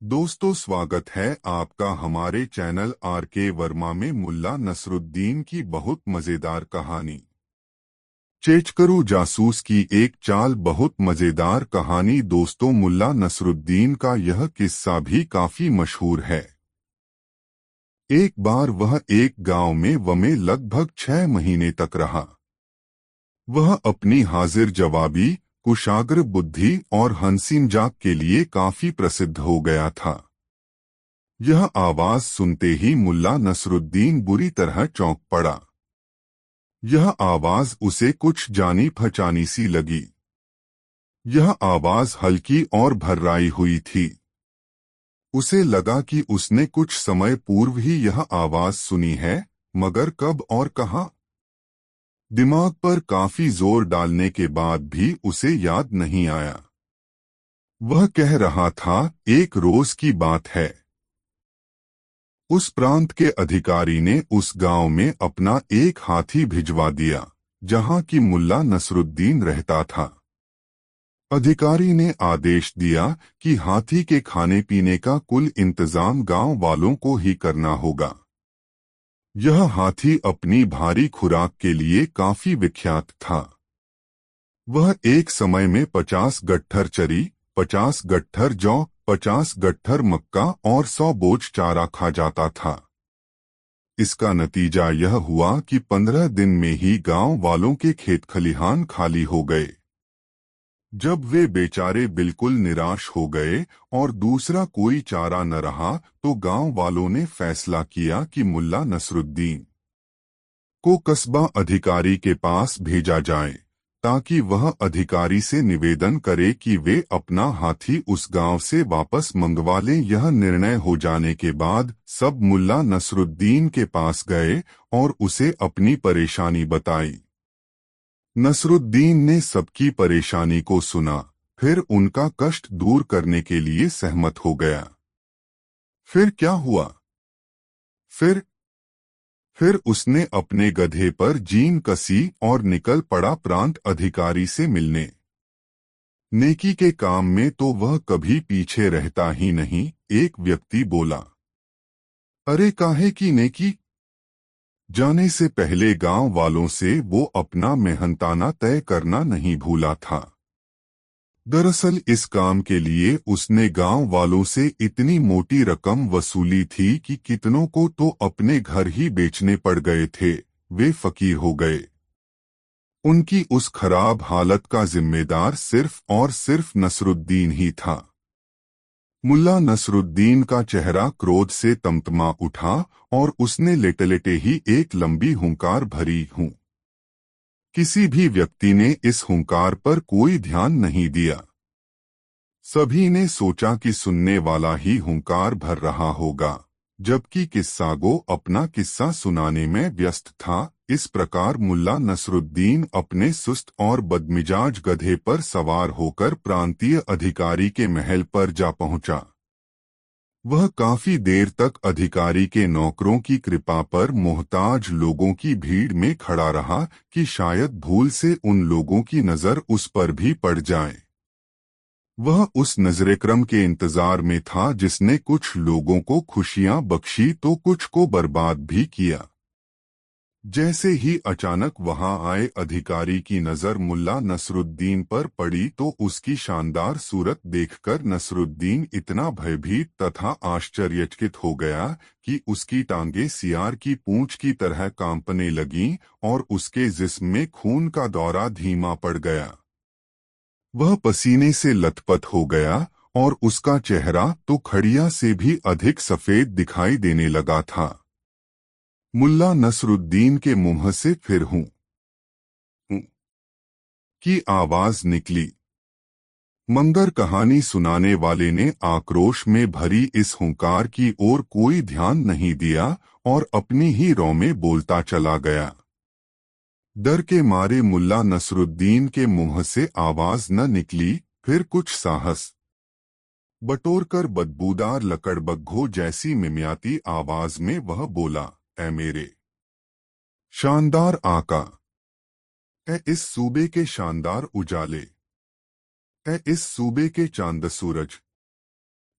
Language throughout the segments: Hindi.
दोस्तों, स्वागत है आपका हमारे चैनल आर के वर्मा में मुल्ला नसरुद्दीन की बहुत मजेदार कहानी। चेचकरू जासूस की एक चाल बहुत मजेदार कहानी। दोस्तों, मुल्ला नसरुद्दीन का यह किस्सा भी काफी मशहूर है। एक बार वह एक गांव में लगभग 6 महीने तक रहा। वह अपनी हाजिर जवाबी, कुशाग्र बुद्धि और हंसी मजाक के लिए काफी प्रसिद्ध हो गया था। यह आवाज सुनते ही मुल्ला नसरुद्दीन बुरी तरह चौंक पड़ा। यह आवाज उसे कुछ जानी पहचानी सी लगी। यह आवाज हल्की और भर्राई हुई थी। उसे लगा कि उसने कुछ समय पूर्व ही यह आवाज सुनी है, मगर कब और कहां? दिमाग पर काफी जोर डालने के बाद भी उसे याद नहीं आया। वह कह रहा था, एक रोज की बात है। उस प्रांत के अधिकारी ने उस गांव में अपना एक हाथी भिजवा दिया, जहां की मुल्ला नसरुद्दीन रहता था। अधिकारी ने आदेश दिया कि हाथी के खाने पीने का कुल इंतजाम गांव वालों को ही करना होगा। यह हाथी अपनी भारी खुराक के लिए काफी विख्यात था। वह एक समय में 50 गट्ठर चरी, 50 गट्ठर जौ, 50 गट्ठर मक्का और 100 बोझ चारा खा जाता था। इसका नतीजा यह हुआ कि 15 दिन में ही गांव वालों के खेत खलिहान खाली हो गए। जब वे बेचारे बिल्कुल निराश हो गए और दूसरा कोई चारा न रहा, तो गांव वालों ने फैसला किया कि मुल्ला नसरुद्दीन को कस्बा अधिकारी के पास भेजा जाए, ताकि वह अधिकारी से निवेदन करे कि वे अपना हाथी उस गांव से वापस मंगवा लें। यह निर्णय हो जाने के बाद सब मुल्ला नसरुद्दीन के पास गए और उसे अपनी परेशानी बताई। नसरुद्दीन ने सबकी परेशानी को सुना, फिर उनका कष्ट दूर करने के लिए सहमत हो गया। फिर क्या हुआ? फिर उसने अपने गधे पर जीन कसी और निकल पड़ा प्रांत अधिकारी से मिलने। नेकी के काम में तो वह कभी पीछे रहता ही नहीं। एक व्यक्ति बोला, अरे काहे की नेकी? जाने से पहले गांव वालों से वो अपना मेहनताना तय करना नहीं भूला था। दरअसल इस काम के लिए उसने गांव वालों से इतनी मोटी रकम वसूली थी कि कितनों को तो अपने घर ही बेचने पड़ गए थे। वे फकीर हो गए। उनकी उस खराब हालत का जिम्मेदार सिर्फ और सिर्फ नसरुद्दीन ही था। मुल्ला नसरुद्दीन का चेहरा क्रोध से तमतमा उठा और उसने लेटे-लेटे ही एक लंबी हुंकार भरी। हूं। किसी भी व्यक्ति ने इस हुंकार पर कोई ध्यान नहीं दिया। सभी ने सोचा कि सुनने वाला ही हुंकार भर रहा होगा, जबकि किस्सागो अपना किस्सा सुनाने में व्यस्त था। इस प्रकार मुल्ला नसरुद्दीन अपने सुस्त और बदमिजाज गधे पर सवार होकर प्रांतीय अधिकारी के महल पर जा पहुंचा। वह काफी देर तक अधिकारी के नौकरों की कृपा पर मोहताज लोगों की भीड़ में खड़ा रहा कि शायद भूल से उन लोगों की नजर उस पर भी पड़ जाए। वह उस नजरेक्रम के इंतजार में था जिसने कुछ लोगों को खुशियां बख्शी तो कुछ को बर्बाद भी किया। जैसे ही अचानक वहां आए अधिकारी की नजर मुल्ला नसरुद्दीन पर पड़ी तो उसकी शानदार सूरत देखकर नसरुद्दीन इतना भयभीत तथा आश्चर्यचकित हो गया कि उसकी टांगें सियार की पूंछ की तरह कांपने लगीं और उसके जिस्म में खून का दौरा धीमा पड़ गया। वह पसीने से लथपथ हो गया और उसका चेहरा तो खड़िया से भी अधिक सफेद दिखाई देने लगा था। मुल्ला नसरुद्दीन के मुंह से फिर हूं की आवाज निकली। मंगर कहानी सुनाने वाले ने आक्रोश में भरी इस हुंकार की ओर कोई ध्यान नहीं दिया और अपनी ही रौ में बोलता चला गया। डर के मारे मुल्ला नसरुद्दीन के मुंह से आवाज न निकली। फिर कुछ साहस बटोरकर बदबूदार लकड़बग्घों जैसी मिमियाती आवाज में वह बोला, ऐ मेरे शानदार आका, ऐ इस सूबे के शानदार उजाले, ऐ इस सूबे के चांद सूरज,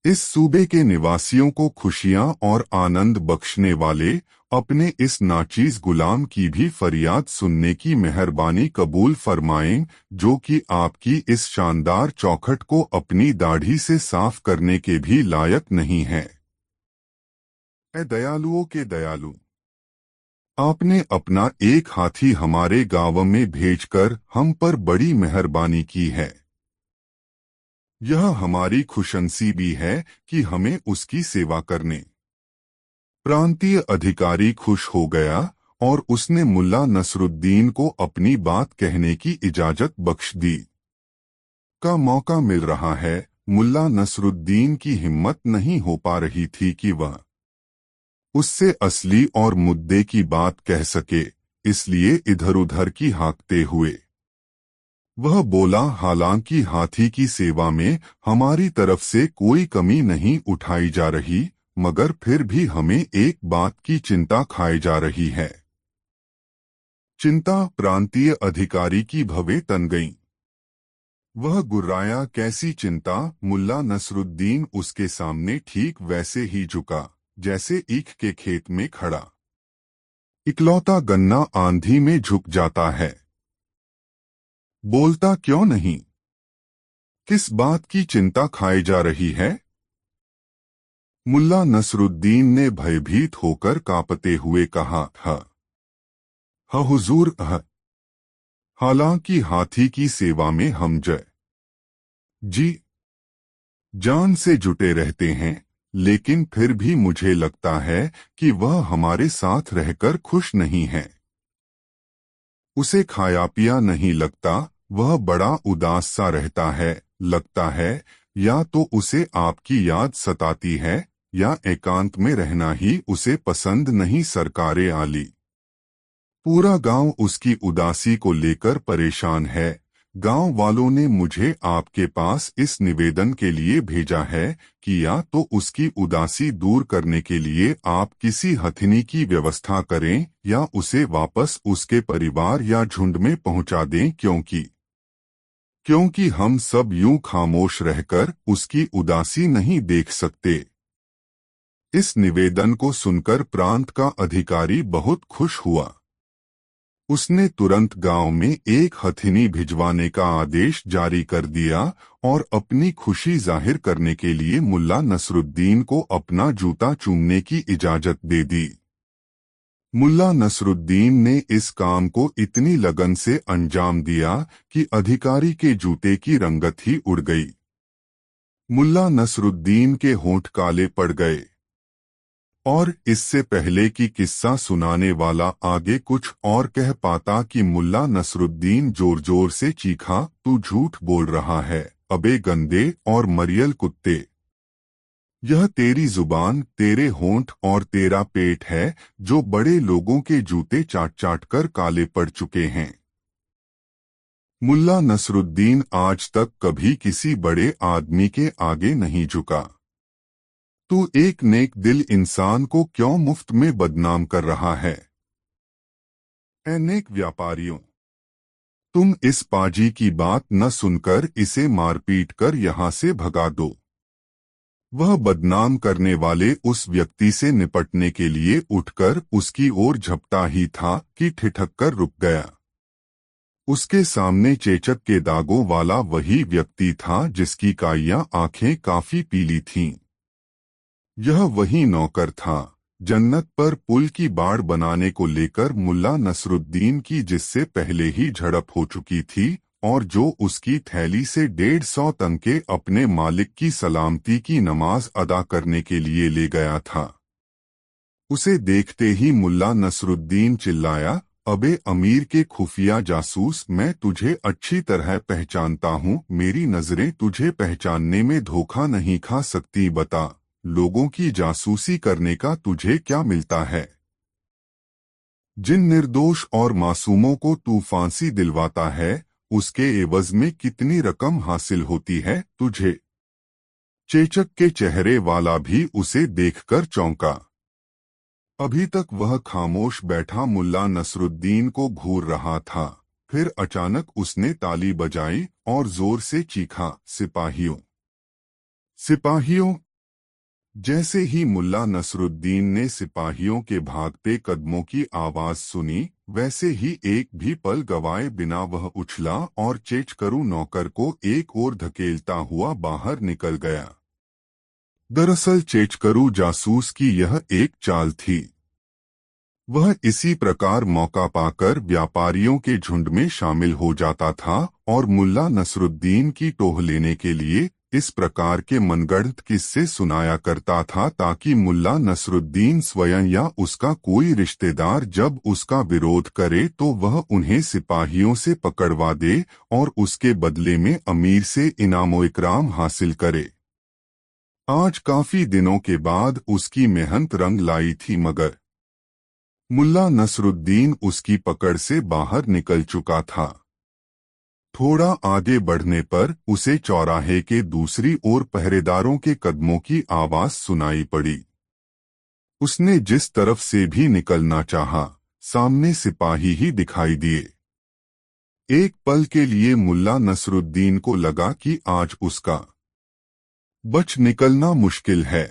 इस सूबे के निवासियों को खुशियां और आनंद बख्शने वाले अपने इस नाचीज गुलाम की भी फरियाद सुनने की मेहरबानी कबूल फरमाएं, जो कि आपकी इस शानदार चौखट को अपनी दाढ़ी से साफ करने के भी लायक नहीं है। ए दयालुओं के दयालु, आपने अपना एक हाथी हमारे गांव में भेजकर हम पर बड़ी मेहरबानी की है। यह हमारी खुशनसीबी है कि हमें उसकी सेवा करने। प्रांतीय अधिकारी खुश हो गया और उसने मुल्ला नसरुद्दीन को अपनी बात कहने की इजाजत बख्श दी। का मौका मिल रहा है, मुल्ला नसरुद्दीन की हिम्मत नहीं हो पा रही थी कि वह उससे असली और मुद्दे की बात कह सके, इसलिए इधर-उधर की हाँकते हुए वह बोला, हालांकि हाथी की सेवा में हमारी तरफ से कोई कमी नहीं उठाई जा रही, मगर फिर भी हमें एक बात की चिंता खाई जा रही है। चिंता? प्रांतीय अधिकारी की भवें तन गईं। वह गुर्राया, कैसी चिंता? मुल्ला नसरुद्दीन उसके सामने ठीक वैसे ही झुका जैसे ईख के खेत में खड़ा इकलौता गन्ना आंधी में झुक जाता है। बोलता क्यों नहीं? किस बात की चिंता खाई जा रही है? मुल्ला नसरुद्दीन ने भयभीत होकर कांपते हुए कहा, हुजूर, हालांकि हाथी की सेवा में हम जी जान से जुटे रहते हैं, लेकिन फिर भी मुझे लगता है कि वह हमारे साथ रहकर खुश नहीं है। उसे खाया पिया नहीं लगता, वह बड़ा उदास सा रहता है, लगता है या तो उसे आपकी याद सताती है या एकांत में रहना ही उसे पसंद नहीं। सरकारे आली, पूरा गांव उसकी उदासी को लेकर परेशान है। गांव वालों ने मुझे आपके पास इस निवेदन के लिए भेजा है कि या तो उसकी उदासी दूर करने के लिए आप किसी हथिनी की व्यवस्था करें या उसे वापस उसके परिवार या झुंड में पहुंचा दें, क्योंकि हम सब यूं खामोश रहकर उसकी उदासी नहीं देख सकते। इस निवेदन को सुनकर प्रांत का अधिकारी बहुत खुश हुआ। उसने तुरंत गांव में एक हथिनी भिजवाने का आदेश जारी कर दिया और अपनी खुशी जाहिर करने के लिए मुल्ला नसरुद्दीन को अपना जूता चूमने की इजाजत दे दी। मुल्ला नसरुद्दीन ने इस काम को इतनी लगन से अंजाम दिया कि अधिकारी के जूते की रंगत ही उड़ गई। मुल्ला नसरुद्दीन के होंठ काले पड़ गए और इससे पहले कि किस्सा सुनाने वाला आगे कुछ और कह पाता कि मुल्ला नसरुद्दीन जोर जोर से चीखा, तू झूठ बोल रहा है, अबे गंदे और मरियल कुत्ते! यह तेरी जुबान, तेरे होंठ और तेरा पेट है जो बड़े लोगों के जूते चाट चाट कर काले पड़ चुके हैं। मुल्ला नसरुद्दीन आज तक कभी किसी बड़े आदमी के आगे नहीं झुका। तू एक नेक दिल इंसान को क्यों मुफ्त में बदनाम कर रहा है? ऐ नेक व्यापारियों, तुम इस पाजी की बात न सुनकर इसे मारपीट कर यहाँ से भगा दो। वह बदनाम करने वाले उस व्यक्ति से निपटने के लिए उठकर उसकी ओर झपटा ही था कि ठिठक कर रुक गया। उसके सामने चेचक के दागों वाला वही व्यक्ति था जिसकी काइयां आंखें काफी पीली थीं। यह वही नौकर था जन्नत पर पुल की बाड़ बनाने को लेकर मुल्ला नसरुद्दीन की जिससे पहले ही झड़प हो चुकी थी और जो उसकी थैली से 150 तंके अपने मालिक की सलामती की नमाज अदा करने के लिए ले गया था। उसे देखते ही मुल्ला नसरुद्दीन चिल्लाया, अबे अमीर के खुफिया जासूस, मैं तुझे अच्छी तरह पहचानता हूँ, मेरी नजरें तुझे पहचानने में धोखा नहीं खा सकती। बता, लोगों की जासूसी करने का तुझे क्या मिलता है? जिन निर्दोष और मासूमों को तू फांसी दिलवाता है उसके एवज में कितनी रकम हासिल होती है तुझे? चेचक के चेहरे वाला भी उसे देखकर चौंका। अभी तक वह खामोश बैठा मुल्ला नसरुद्दीन को घूर रहा था, फिर अचानक उसने ताली बजाई और जोर से चीखा, सिपाहियों, सिपाहियों! जैसे ही मुल्ला नसरुद्दीन ने सिपाहियों के भागते कदमों की आवाज सुनी, वैसे ही एक भी पल गवाए बिना वह उछला और चेचकरू नौकर को एक ओर धकेलता हुआ बाहर निकल गया। दरअसल चेचकरू जासूस की यह एक चाल थी। वह इसी प्रकार मौका पाकर व्यापारियों के झुंड में शामिल हो जाता था और मुल्ला नसरुद्दीन की टोह लेने के लिए इस प्रकार के मनगढ़ंत किस्से सुनाया करता था ताकि मुल्ला नसरुद्दीन स्वयं या उसका कोई रिश्तेदार जब उसका विरोध करे तो वह उन्हें सिपाहियों से पकड़वा दे और उसके बदले में अमीर से इनामो इकराम हासिल करे। आज काफी दिनों के बाद उसकी मेहनत रंग लाई थी, मगर मुल्ला नसरुद्दीन उसकी पकड़ से बाहर निकल चुका था। थोड़ा आगे बढ़ने पर उसे चौराहे के दूसरी ओर पहरेदारों के कदमों की आवाज सुनाई पड़ी। उसने जिस तरफ से भी निकलना चाहा, सामने सिपाही ही दिखाई दिए। एक पल के लिए मुल्ला नसरुद्दीन को लगा कि आज उसका बच निकलना मुश्किल है।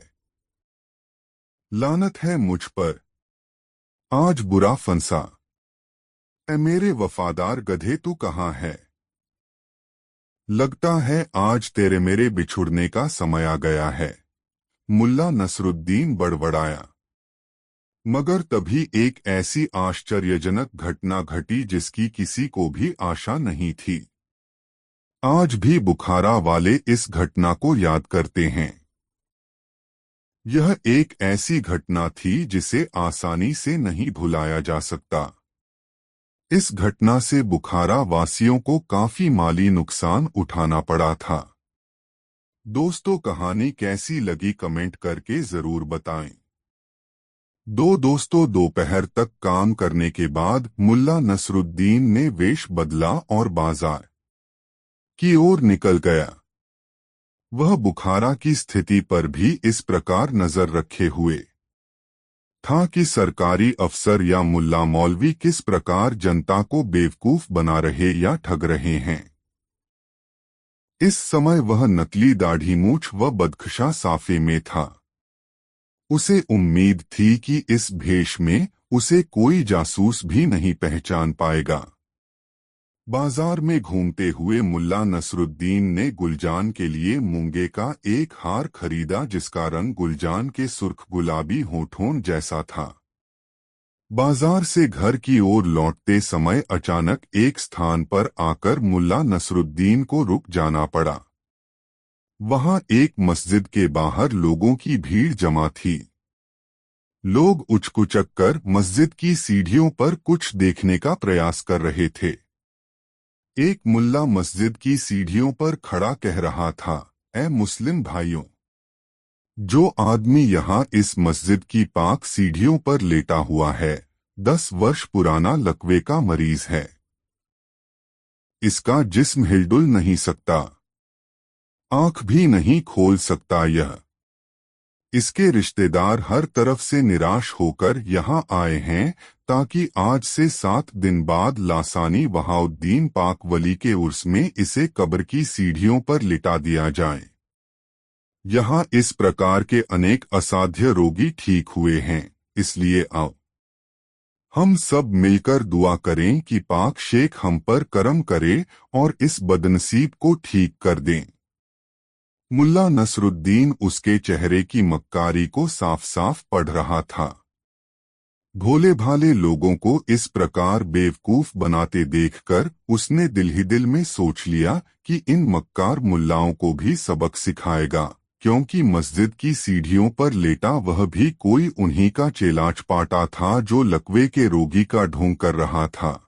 लानत है मुझ पर, आज बुरा फंसा। ऐ मेरे वफादार गधे, तू कहाँ है? लगता है आज तेरे मेरे बिछुड़ने का समय आ गया है, मुल्ला नसरुद्दीन बड़बड़ाया। मगर तभी एक ऐसी आश्चर्यजनक घटना घटी जिसकी किसी को भी आशा नहीं थी। आज भी बुखारा वाले इस घटना को याद करते हैं। यह एक ऐसी घटना थी जिसे आसानी से नहीं भुलाया जा सकता। इस घटना से बुखारा वासियों को काफी माली नुकसान उठाना पड़ा था। दोस्तों, कहानी कैसी लगी कमेंट करके जरूर बताएं। दो दोस्तों दोपहर तक काम करने के बाद मुल्ला नसरुद्दीन ने वेश बदला और बाजार की ओर निकल गया। वह बुखारा की स्थिति पर भी इस प्रकार नजर रखे हुए था कि सरकारी अफसर या मुल्ला मौलवी किस प्रकार जनता को बेवकूफ बना रहे या ठग रहे हैं। इस समय वह नकली दाढ़ी मूछ व बदखशा साफे में था। उसे उम्मीद थी कि इस भेष में उसे कोई जासूस भी नहीं पहचान पाएगा। बाजार में घूमते हुए मुल्ला नसरुद्दीन ने गुलजान के लिए मूंगे का एक हार खरीदा जिसका रंग गुलजान के सुर्ख गुलाबी होठों जैसा था। बाजार से घर की ओर लौटते समय अचानक एक स्थान पर आकर मुल्ला नसरुद्दीन को रुक जाना पड़ा। वहां एक मस्जिद के बाहर लोगों की भीड़ जमा थी। लोग उचकुचक कर मस्जिद की सीढ़ियों पर कुछ देखने का प्रयास कर रहे थे। एक मुल्ला मस्जिद की सीढ़ियों पर खड़ा कह रहा था, ऐ मुस्लिम भाइयों, जो आदमी यहाँ इस मस्जिद की पाक सीढ़ियों पर लेटा हुआ है, 10 वर्ष पुराना लकवे का मरीज है। इसका जिस्म हिलडुल नहीं सकता, आंख भी नहीं खोल सकता। यह इसके रिश्तेदार हर तरफ से निराश होकर यहाँ आए हैं ताकि आज से 7 दिन बाद लासानी वहाउद्दीन पाक वली के उर्स में इसे कब्र की सीढ़ियों पर लिटा दिया जाए। यहाँ इस प्रकार के अनेक असाध्य रोगी ठीक हुए हैं, इसलिए आओ हम सब मिलकर दुआ करें कि पाक शेख हम पर करम करे और इस बदनसीब को ठीक कर दें। मुल्ला नसरुद्दीन उसके चेहरे की मक्कारी को साफ साफ पढ़ रहा था। भोले भाले लोगों को इस प्रकार बेवकूफ बनाते देखकर उसने दिल ही दिल में सोच लिया कि इन मक्कार मुल्लाओं को भी सबक सिखाएगा, क्योंकि मस्जिद की सीढ़ियों पर लेटा वह भी कोई उन्हीं का चेलाच पाटा था जो लकवे के रोगी का ढोंग कर रहा था।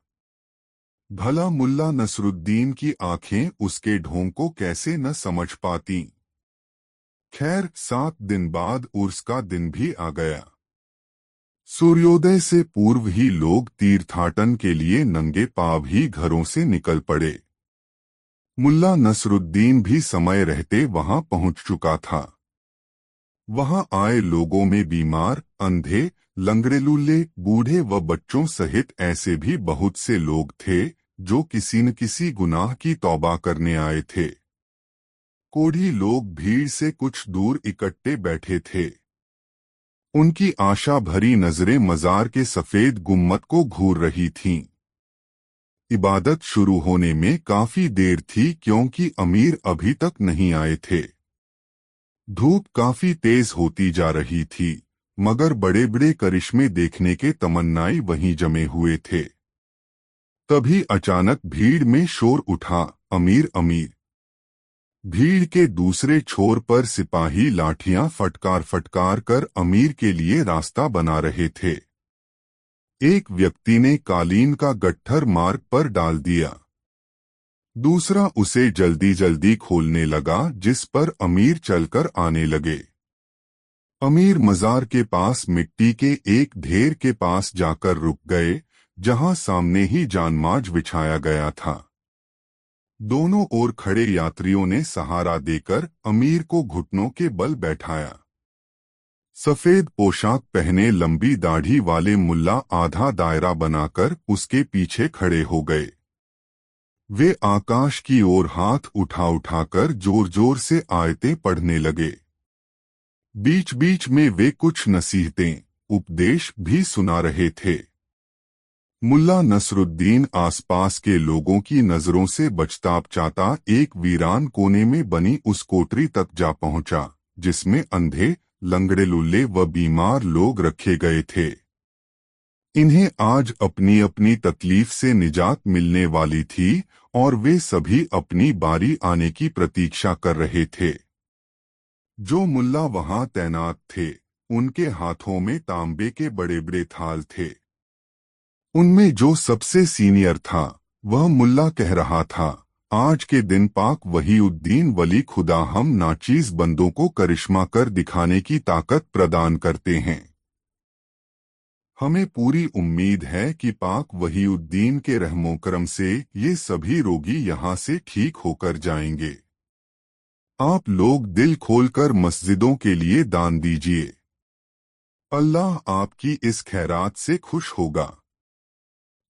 भला मुल्ला नसरुद्दीन की आंखें उसके ढोंग को कैसे न समझ पाती। खैर, 7 दिन बाद उर्स का दिन भी आ गया। सूर्योदय से पूर्व ही लोग तीर्थाटन के लिए नंगे पांव ही घरों से निकल पड़े। मुल्ला नसरुद्दीन भी समय रहते वहां पहुंच चुका था। वहां आए लोगों में बीमार, अंधे, लंगड़े लूले, बूढ़े व बच्चों सहित ऐसे भी बहुत से लोग थे जो किसी न किसी गुनाह की तौबा करने आए थे। कोढ़ी लोग भीड़ से कुछ दूर इकट्ठे बैठे थे। उनकी आशा भरी नजरें मजार के सफेद गुम्मद को घूर रही थीं। इबादत शुरू होने में काफी देर थी क्योंकि अमीर अभी तक नहीं आए थे। धूप काफी तेज होती जा रही थी, मगर बड़े बड़े करिश्मे देखने के तमन्नाई वहीं जमे हुए थे। तभी अचानक भीड़ में शोर उठा, अमीर अमीर। भीड़ के दूसरे छोर पर सिपाही लाठियां फटकार फटकार कर अमीर के लिए रास्ता बना रहे थे। एक व्यक्ति ने कालीन का गट्ठर मार्ग पर डाल दिया। दूसरा उसे जल्दी जल्दी खोलने लगा, जिस पर अमीर चलकर आने लगे। अमीर मजार के पास मिट्टी के एक ढेर के पास जाकर रुक गए, जहां सामने ही जानमाज बिछाया गया था। दोनों ओर खड़े यात्रियों ने सहारा देकर अमीर को घुटनों के बल बैठाया। सफेद पोशाक पहने लंबी दाढ़ी वाले मुल्ला आधा दायरा बनाकर उसके पीछे खड़े हो गए। वे आकाश की ओर हाथ उठा उठाकर जोर जोर से आयतें पढ़ने लगे। बीच बीच में वे कुछ नसीहतें, उपदेश भी सुना रहे थे। मुल्ला नसरुद्दीन आसपास के लोगों की नजरों से बचता बचाता एक वीरान कोने में बनी उस कोठरी तक जा पहुंचा, जिसमें अंधे, लंगड़े, लुल्ले व बीमार लोग रखे गए थे। इन्हें आज अपनी अपनी तकलीफ से निजात मिलने वाली थी और वे सभी अपनी बारी आने की प्रतीक्षा कर रहे थे। जो मुल्ला वहां तैनात थे, उनके हाथों में तांबे के बड़े बड़े थाल थे। उनमें जो सबसे सीनियर था, वह मुल्ला कह रहा था, आज के दिन पाक वहीउद्दीन वली खुदा हम नाचीज बंदों को करिश्मा कर दिखाने की ताकत प्रदान करते हैं। हमें पूरी उम्मीद है कि पाक वहीउद्दीन के रहमो करम से ये सभी रोगी यहाँ से ठीक होकर जाएंगे। आप लोग दिल खोलकर मस्जिदों के लिए दान दीजिए। अल्लाह आपकी इस खैरात से खुश होगा।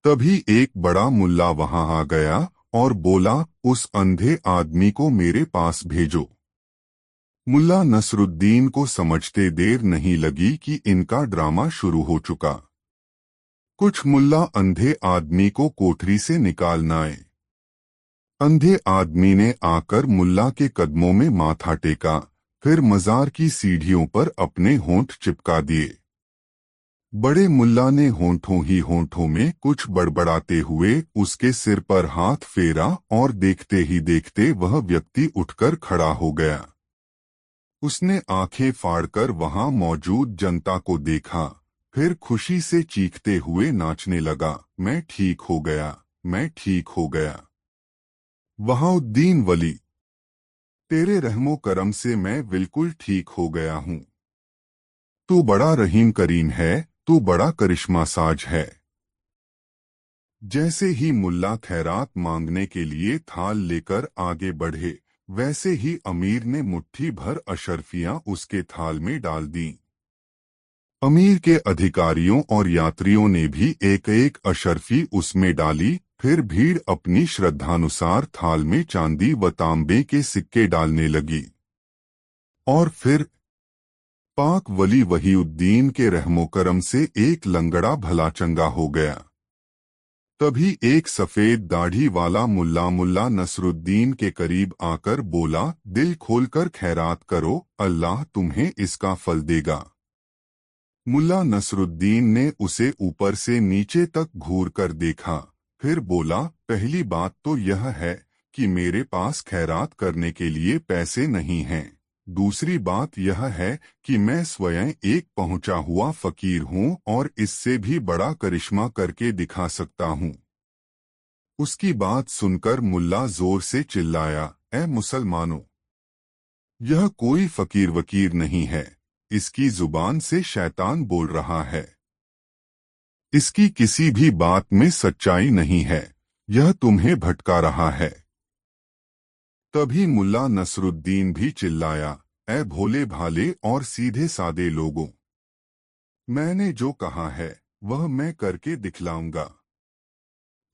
तभी एक बड़ा मुल्ला वहां आ गया और बोला, उस अंधे आदमी को मेरे पास भेजो। मुल्ला नसरुद्दीन को समझते देर नहीं लगी कि इनका ड्रामा शुरू हो चुका। कुछ मुल्ला अंधे आदमी को कोठरी से निकाल आए। अंधे आदमी ने आकर मुल्ला के कदमों में माथा टेका, फिर मजार की सीढ़ियों पर अपने होंठ चिपका दिए। बड़े मुल्ला ने होंठों ही होंठों में कुछ बड़बड़ाते हुए उसके सिर पर हाथ फेरा और देखते ही देखते वह व्यक्ति उठकर खड़ा हो गया। उसने आंखें फाड़कर वहां मौजूद जनता को देखा, फिर खुशी से चीखते हुए नाचने लगा, मैं ठीक हो गया, मैं ठीक हो गया। वहीउद्दीन वली, तेरे रहमो करम से मैं बिल्कुल ठीक हो गया हूँ। तू बड़ा रहीम करीम है, तू बड़ा करिश्मा साज है। जैसे ही मुल्ला खैरात मांगने के लिए थाल लेकर आगे बढ़े, वैसे ही अमीर ने मुट्ठी भर अशर्फियां उसके थाल में डाल दी। अमीर के अधिकारियों और यात्रियों ने भी एक एक अशर्फी उसमें डाली। फिर भीड़ अपनी श्रद्धानुसार थाल में चांदी व तांबे के सिक्के डालने लगी। और फिर पाक वली वहीउद्दीन के रहमो करम से एक लंगड़ा भला चंगा हो गया। तभी एक सफेद दाढ़ी वाला मुल्ला नसरुद्दीन के करीब आकर बोला, दिल खोलकर खैरात करो, अल्लाह तुम्हें इसका फल देगा। मुल्ला नसरुद्दीन ने उसे ऊपर से नीचे तक घूर कर देखा, फिर बोला, पहली बात तो यह है कि मेरे पास खैरात करने के लिए पैसे नहीं हैं। दूसरी बात यह है कि मैं स्वयं एक पहुंचा हुआ फकीर हूं और इससे भी बड़ा करिश्मा करके दिखा सकता हूं। उसकी बात सुनकर मुल्ला जोर से चिल्लाया, ऐ मुसलमानों! यह कोई फकीर वकीर नहीं है, इसकी जुबान से शैतान बोल रहा है। इसकी किसी भी बात में सच्चाई नहीं है, यह तुम्हें भटका रहा है। तभी मुल्ला नसरुद्दीन भी चिल्लाया, ऐ भोले भाले और सीधे सादे लोगों! मैंने जो कहा है वह मैं करके दिखलाऊंगा।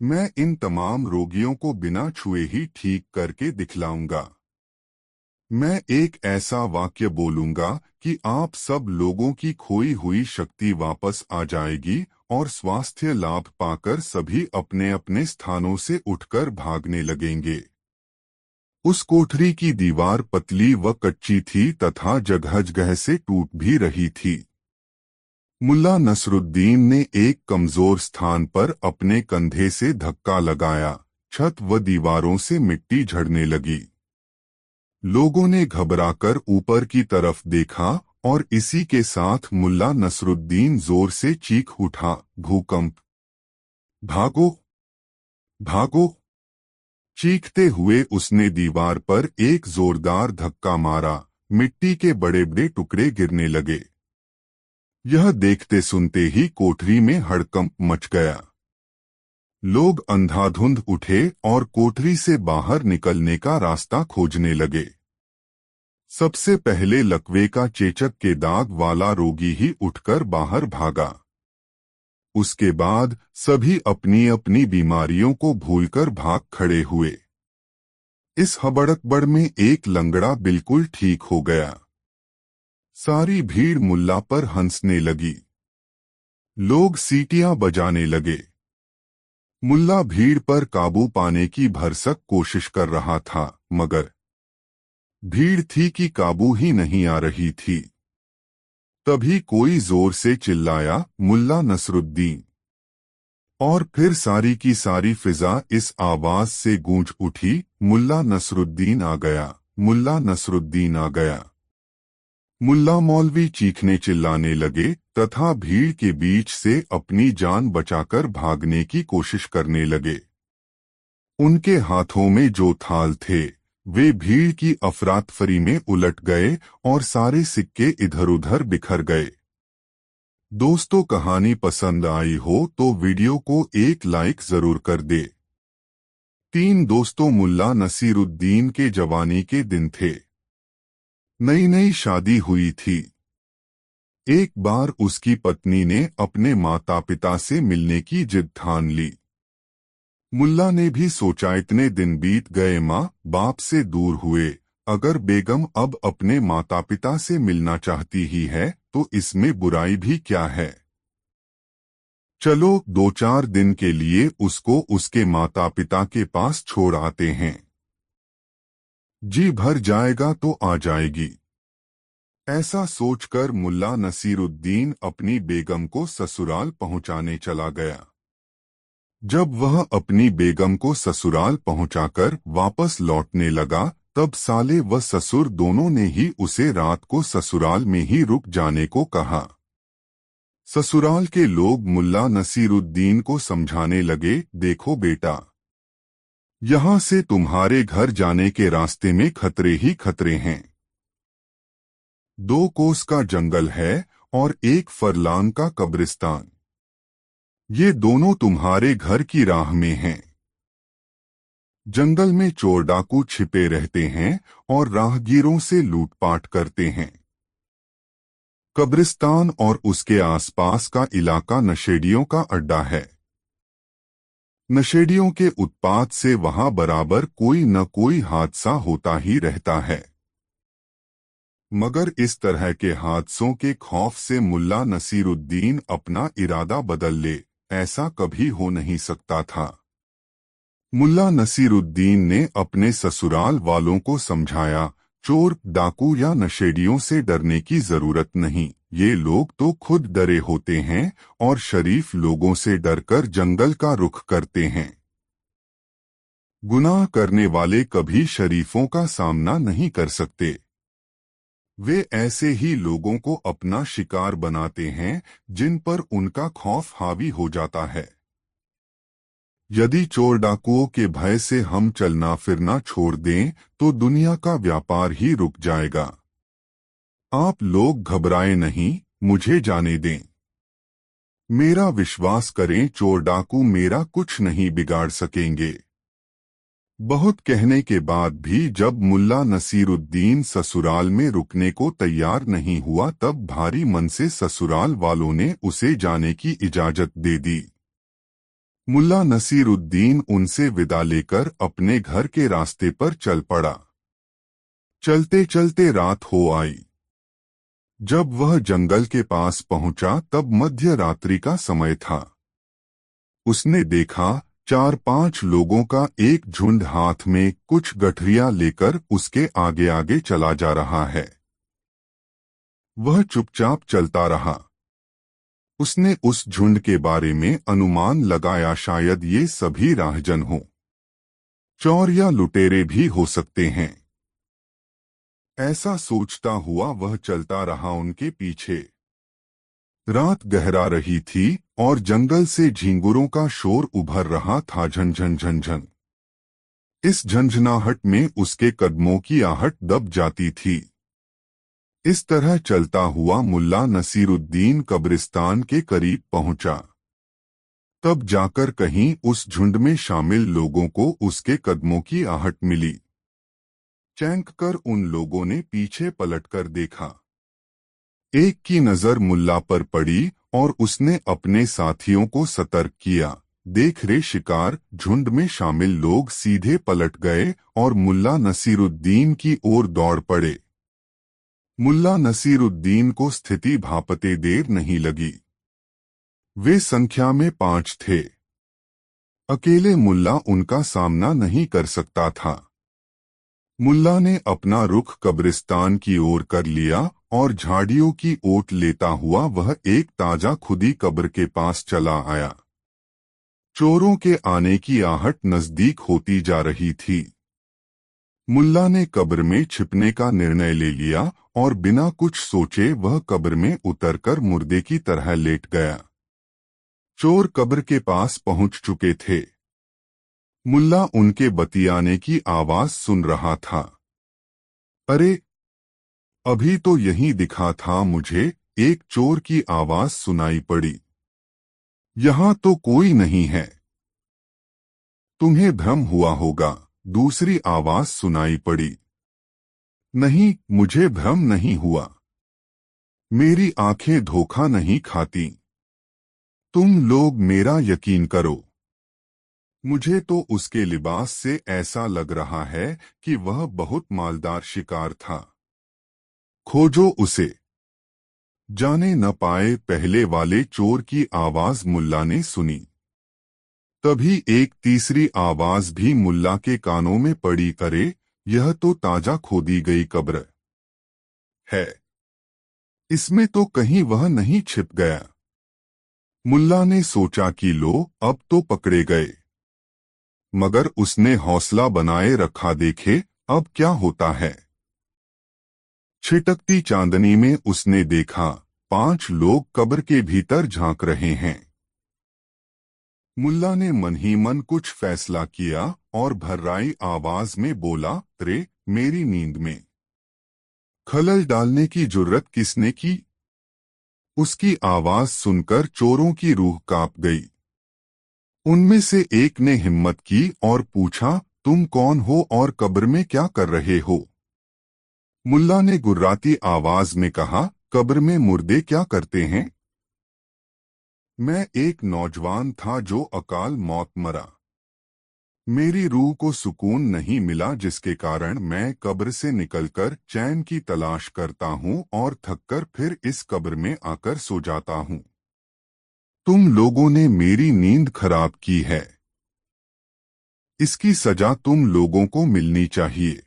मैं इन तमाम रोगियों को बिना छुए ही ठीक करके दिखलाऊंगा। मैं एक ऐसा वाक्य बोलूंगा कि आप सब लोगों की खोई हुई शक्ति वापस आ जाएगी और स्वास्थ्य लाभ पाकर सभी अपने अपने स्थानों से उठकर भागने लगेंगे। उस कोठरी की दीवार पतली व कच्ची थी तथा जगह जगह से टूट भी रही थी। मुल्ला नसरुद्दीन ने एक कमजोर स्थान पर अपने कंधे से धक्का लगाया। छत व दीवारों से मिट्टी झड़ने लगी। लोगों ने घबराकर ऊपर की तरफ देखा और इसी के साथ मुल्ला नसरुद्दीन जोर से चीख उठा, भूकंप! भागो! भागो! चीखते हुए उसने दीवार पर एक जोरदार धक्का मारा। मिट्टी के बड़े बड़े टुकड़े गिरने लगे। यह देखते सुनते ही कोठरी में हड़कंप मच गया। लोग अंधाधुंध उठे और कोठरी से बाहर निकलने का रास्ता खोजने लगे। सबसे पहले लकवे का चेचक के दाग वाला रोगी ही उठकर बाहर भागा। उसके बाद सभी अपनी अपनी बीमारियों को भूलकर भाग खड़े हुए। इस हबड़कबड़ में एक लंगड़ा बिल्कुल ठीक हो गया। सारी भीड़ मुल्ला पर हंसने लगी। लोग सीटियां बजाने लगे। मुल्ला भीड़ पर काबू पाने की भरसक कोशिश कर रहा था, मगर भीड़ थी कि काबू ही नहीं आ रही थी। तभी कोई जोर से चिल्लाया, मुल्ला नसरुद्दीन! और फिर सारी की सारी फिजा इस आवाज से गूंज उठी, मुल्ला नसरुद्दीन आ गया! मुल्ला नसरुद्दीन आ गया! मुल्ला मौलवी चीखने चिल्लाने लगे तथा भीड़ के बीच से अपनी जान बचाकर भागने की कोशिश करने लगे। उनके हाथों में जो थाल थे वे भीड़ की अफरातफरी में उलट गए और सारे सिक्के इधर-उधर बिखर गए। दोस्तों, कहानी पसंद आई हो तो वीडियो को एक लाइक जरूर कर दे। 3 दोस्तों मुल्ला नसीरुद्दीन के जवानी के दिन थे। नई नई शादी हुई थी। एक बार उसकी पत्नी ने अपने माता पिता से मिलने की जिद ठान ली। मुल्ला ने भी सोचा, इतने दिन बीत गए, माँ बाप से दूर हुए, अगर बेगम अब अपने माता पिता से मिलना चाहती ही है तो इसमें बुराई भी क्या है। चलो 2-4 दिन के लिए उसको उसके माता पिता के पास छोड़ आते हैं। जी भर जाएगा तो आ जाएगी। ऐसा सोचकर मुल्ला नसीरुद्दीन अपनी बेगम को ससुराल पहुंचाने चला गया। जब वह अपनी बेगम को ससुराल पहुंचाकर वापस लौटने लगा तब साले व ससुर दोनों ने ही उसे रात को ससुराल में ही रुक जाने को कहा। ससुराल के लोग मुल्ला नसीरुद्दीन को समझाने लगे, देखो बेटा, यहाँ से तुम्हारे घर जाने के रास्ते में खतरे ही खतरे हैं। 2 कोस का जंगल है और 1 फरलांग का कब्रिस्तान। ये दोनों तुम्हारे घर की राह में हैं। जंगल में चोर डाकू छिपे रहते हैं और राहगीरों से लूटपाट करते हैं। कब्रिस्तान और उसके आसपास का इलाका नशेड़ियों का अड्डा है। नशेड़ियों के उत्पात से वहां बराबर कोई न कोई हादसा होता ही रहता है। मगर इस तरह के हादसों के खौफ से मुल्ला नसीरुद्दीन अपना इरादा बदल ले, ऐसा कभी हो नहीं सकता था। मुल्ला नसीरुद्दीन ने अपने ससुराल वालों को समझाया, चोर डाकू या नशेड़ियों से डरने की जरूरत नहीं, ये लोग तो खुद डरे होते हैं और शरीफ लोगों से डरकर जंगल का रुख करते हैं। गुनाह करने वाले कभी शरीफों का सामना नहीं कर सकते। वे ऐसे ही लोगों को अपना शिकार बनाते हैं जिन पर उनका खौफ हावी हो जाता है। यदि चोर डाकुओं के भय से हम चलना फिरना छोड़ दें तो दुनिया का व्यापार ही रुक जाएगा। आप लोग घबराएं नहीं, मुझे जाने दें। मेरा विश्वास करें, चोर डाकू मेरा कुछ नहीं बिगाड़ सकेंगे। बहुत कहने के बाद भी जब मुल्ला नसीरुद्दीन ससुराल में रुकने को तैयार नहीं हुआ तब भारी मन से ससुराल वालों ने उसे जाने की इजाजत दे दी। मुल्ला नसीरुद्दीन उनसे विदा लेकर अपने घर के रास्ते पर चल पड़ा। चलते चलते रात हो आई। जब वह जंगल के पास पहुंचा तब मध्य रात्रि का समय था। उसने देखा 4-5 लोगों का एक झुंड हाथ में कुछ गठरियां लेकर उसके आगे आगे चला जा रहा है। वह चुपचाप चलता रहा। उसने उस झुंड के बारे में अनुमान लगाया, शायद ये सभी राहजन हों, चोर या लुटेरे भी हो सकते हैं। ऐसा सोचता हुआ वह चलता रहा उनके पीछे। रात गहरा रही थी और जंगल से झींगुरों का शोर उभर रहा था, झनझन झनझन। इस झंझनाहट में उसके कदमों की आहट दब जाती थी। इस तरह चलता हुआ मुल्ला नसीरुद्दीन कब्रिस्तान के करीब पहुंचा। तब जाकर कहीं उस झुंड में शामिल लोगों को उसके कदमों की आहट मिली। चौंक कर उन लोगों ने पीछे पलटकर देखा। एक की नजर मुल्ला पर पड़ी और उसने अपने साथियों को सतर्क किया, देख रे शिकार। झुंड में शामिल लोग सीधे पलट गए और मुल्ला नसीरुद्दीन की ओर दौड़ पड़े। मुल्ला नसीरुद्दीन को स्थिति भांपते देर नहीं लगी। वे संख्या में 5 थे। अकेले मुल्ला उनका सामना नहीं कर सकता था। मुल्ला ने अपना रुख कब्रिस्तान की ओर कर लिया और झाड़ियों की ओट लेता हुआ वह एक ताजा खुदी कब्र के पास चला आया। चोरों के आने की आहट नजदीक होती जा रही थी। मुल्ला ने कब्र में छिपने का निर्णय ले लिया और बिना कुछ सोचे वह कब्र में उतरकर मुर्दे की तरह लेट गया। चोर कब्र के पास पहुंच चुके थे। मुल्ला उनके बतियाने की आवाज सुन रहा था। अरे, अभी तो यहीं दिखा था मुझे, एक चोर की आवाज सुनाई पड़ी। यहां तो कोई नहीं है। तुम्हें भ्रम हुआ होगा, दूसरी आवाज सुनाई पड़ी। नहीं, मुझे भ्रम नहीं हुआ। मेरी आंखें धोखा नहीं खाती। तुम लोग मेरा यकीन करो। मुझे तो उसके लिबास से ऐसा लग रहा है कि वह बहुत मालदार शिकार था। खोजो उसे। जाने न पाए पहले वाले चोर की आवाज मुल्ला ने सुनी। तभी एक तीसरी आवाज भी मुल्ला के कानों में पड़ी, अरे, यह तो ताजा खोदी गई कब्र है। इसमें तो कहीं वह नहीं छिप गया। मुल्ला ने सोचा कि लो, अब तो पकड़े गए। मगर उसने हौसला बनाए रखा, देखे अब क्या होता है। छिटकती चांदनी में उसने देखा 5 लोग कब्र के भीतर झांक रहे हैं। मुल्ला ने मन ही मन कुछ फैसला किया और भर्राई आवाज में बोला, रे, मेरी नींद में खलल डालने की जुर्रत किसने की? उसकी आवाज सुनकर चोरों की रूह कांप गई। उनमें से एक ने हिम्मत की और पूछा, तुम कौन हो और कब्र में क्या कर रहे हो? मुल्ला ने गुर्राती आवाज में कहा, कब्र में मुर्दे क्या करते हैं? मैं एक नौजवान था जो अकाल मौत मरा। मेरी रूह को सुकून नहीं मिला, जिसके कारण मैं कब्र से निकलकर चैन की तलाश करता हूँ और थककर फिर इस कब्र में आकर सो जाता हूँ। तुम लोगों ने मेरी नींद खराब की है। इसकी सजा तुम लोगों को मिलनी चाहिए।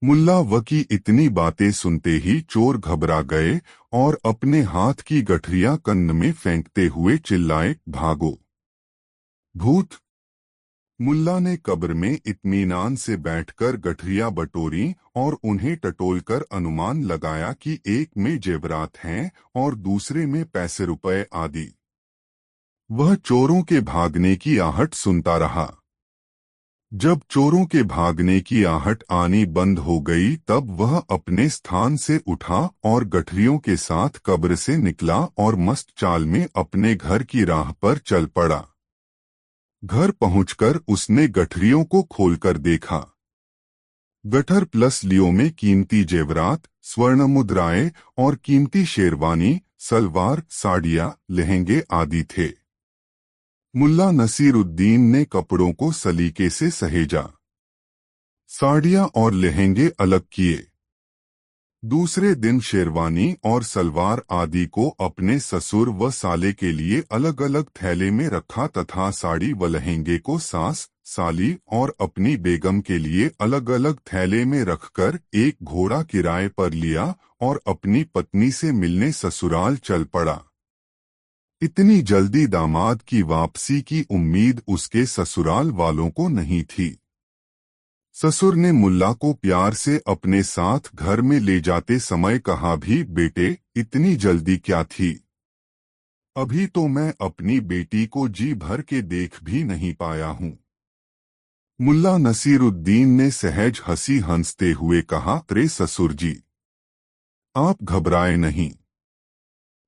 मुल्ला व की इतनी बातें सुनते ही चोर घबरा गए और अपने हाथ की गठरियां कन्न में फेंकते हुए चिल्लाए, भागो, भूत। मुल्ला ने कब्र में इत्मीनान से बैठकर गठरियां बटोरी और उन्हें टटोलकर अनुमान लगाया कि एक में जेवरात हैं और दूसरे में पैसे रुपए आदि। वह चोरों के भागने की आहट सुनता रहा। जब चोरों के भागने की आहट आनी बंद हो गई तब वह अपने स्थान से उठा और गठरियों के साथ कब्र से निकला और मस्त चाल में अपने घर की राह पर चल पड़ा। घर पहुंचकर उसने गठरियों को खोलकर देखा। गठर प्लस लियो में कीमती जेवरात, स्वर्ण मुद्राएं और कीमती शेरवानी, सलवार, साड़ियां, लहंगे आदि थे। मुल्ला नसीरुद्दीन ने कपड़ों को सलीके से सहेजा। साड़ियां और लहंगे अलग किए। दूसरे दिन शेरवानी और सलवार आदि को अपने ससुर व साले के लिए अलग अलग थैले में रखा तथा साड़ी व लहंगे को सास, साली और अपनी बेगम के लिए अलग अलग थैले में रखकर एक घोड़ा किराए पर लिया और अपनी पत्नी से मिलने ससुराल चल पड़ा। इतनी जल्दी दामाद की वापसी की उम्मीद उसके ससुराल वालों को नहीं थी। ससुर ने मुल्ला को प्यार से अपने साथ घर में ले जाते समय कहा, भी बेटे इतनी जल्दी क्या थी? अभी तो मैं अपनी बेटी को जी भर के देख भी नहीं पाया हूँ। मुल्ला नसीरुद्दीन ने सहज हंसी हंसते हुए कहा, रे ससुर जी, आप घबराए नहीं।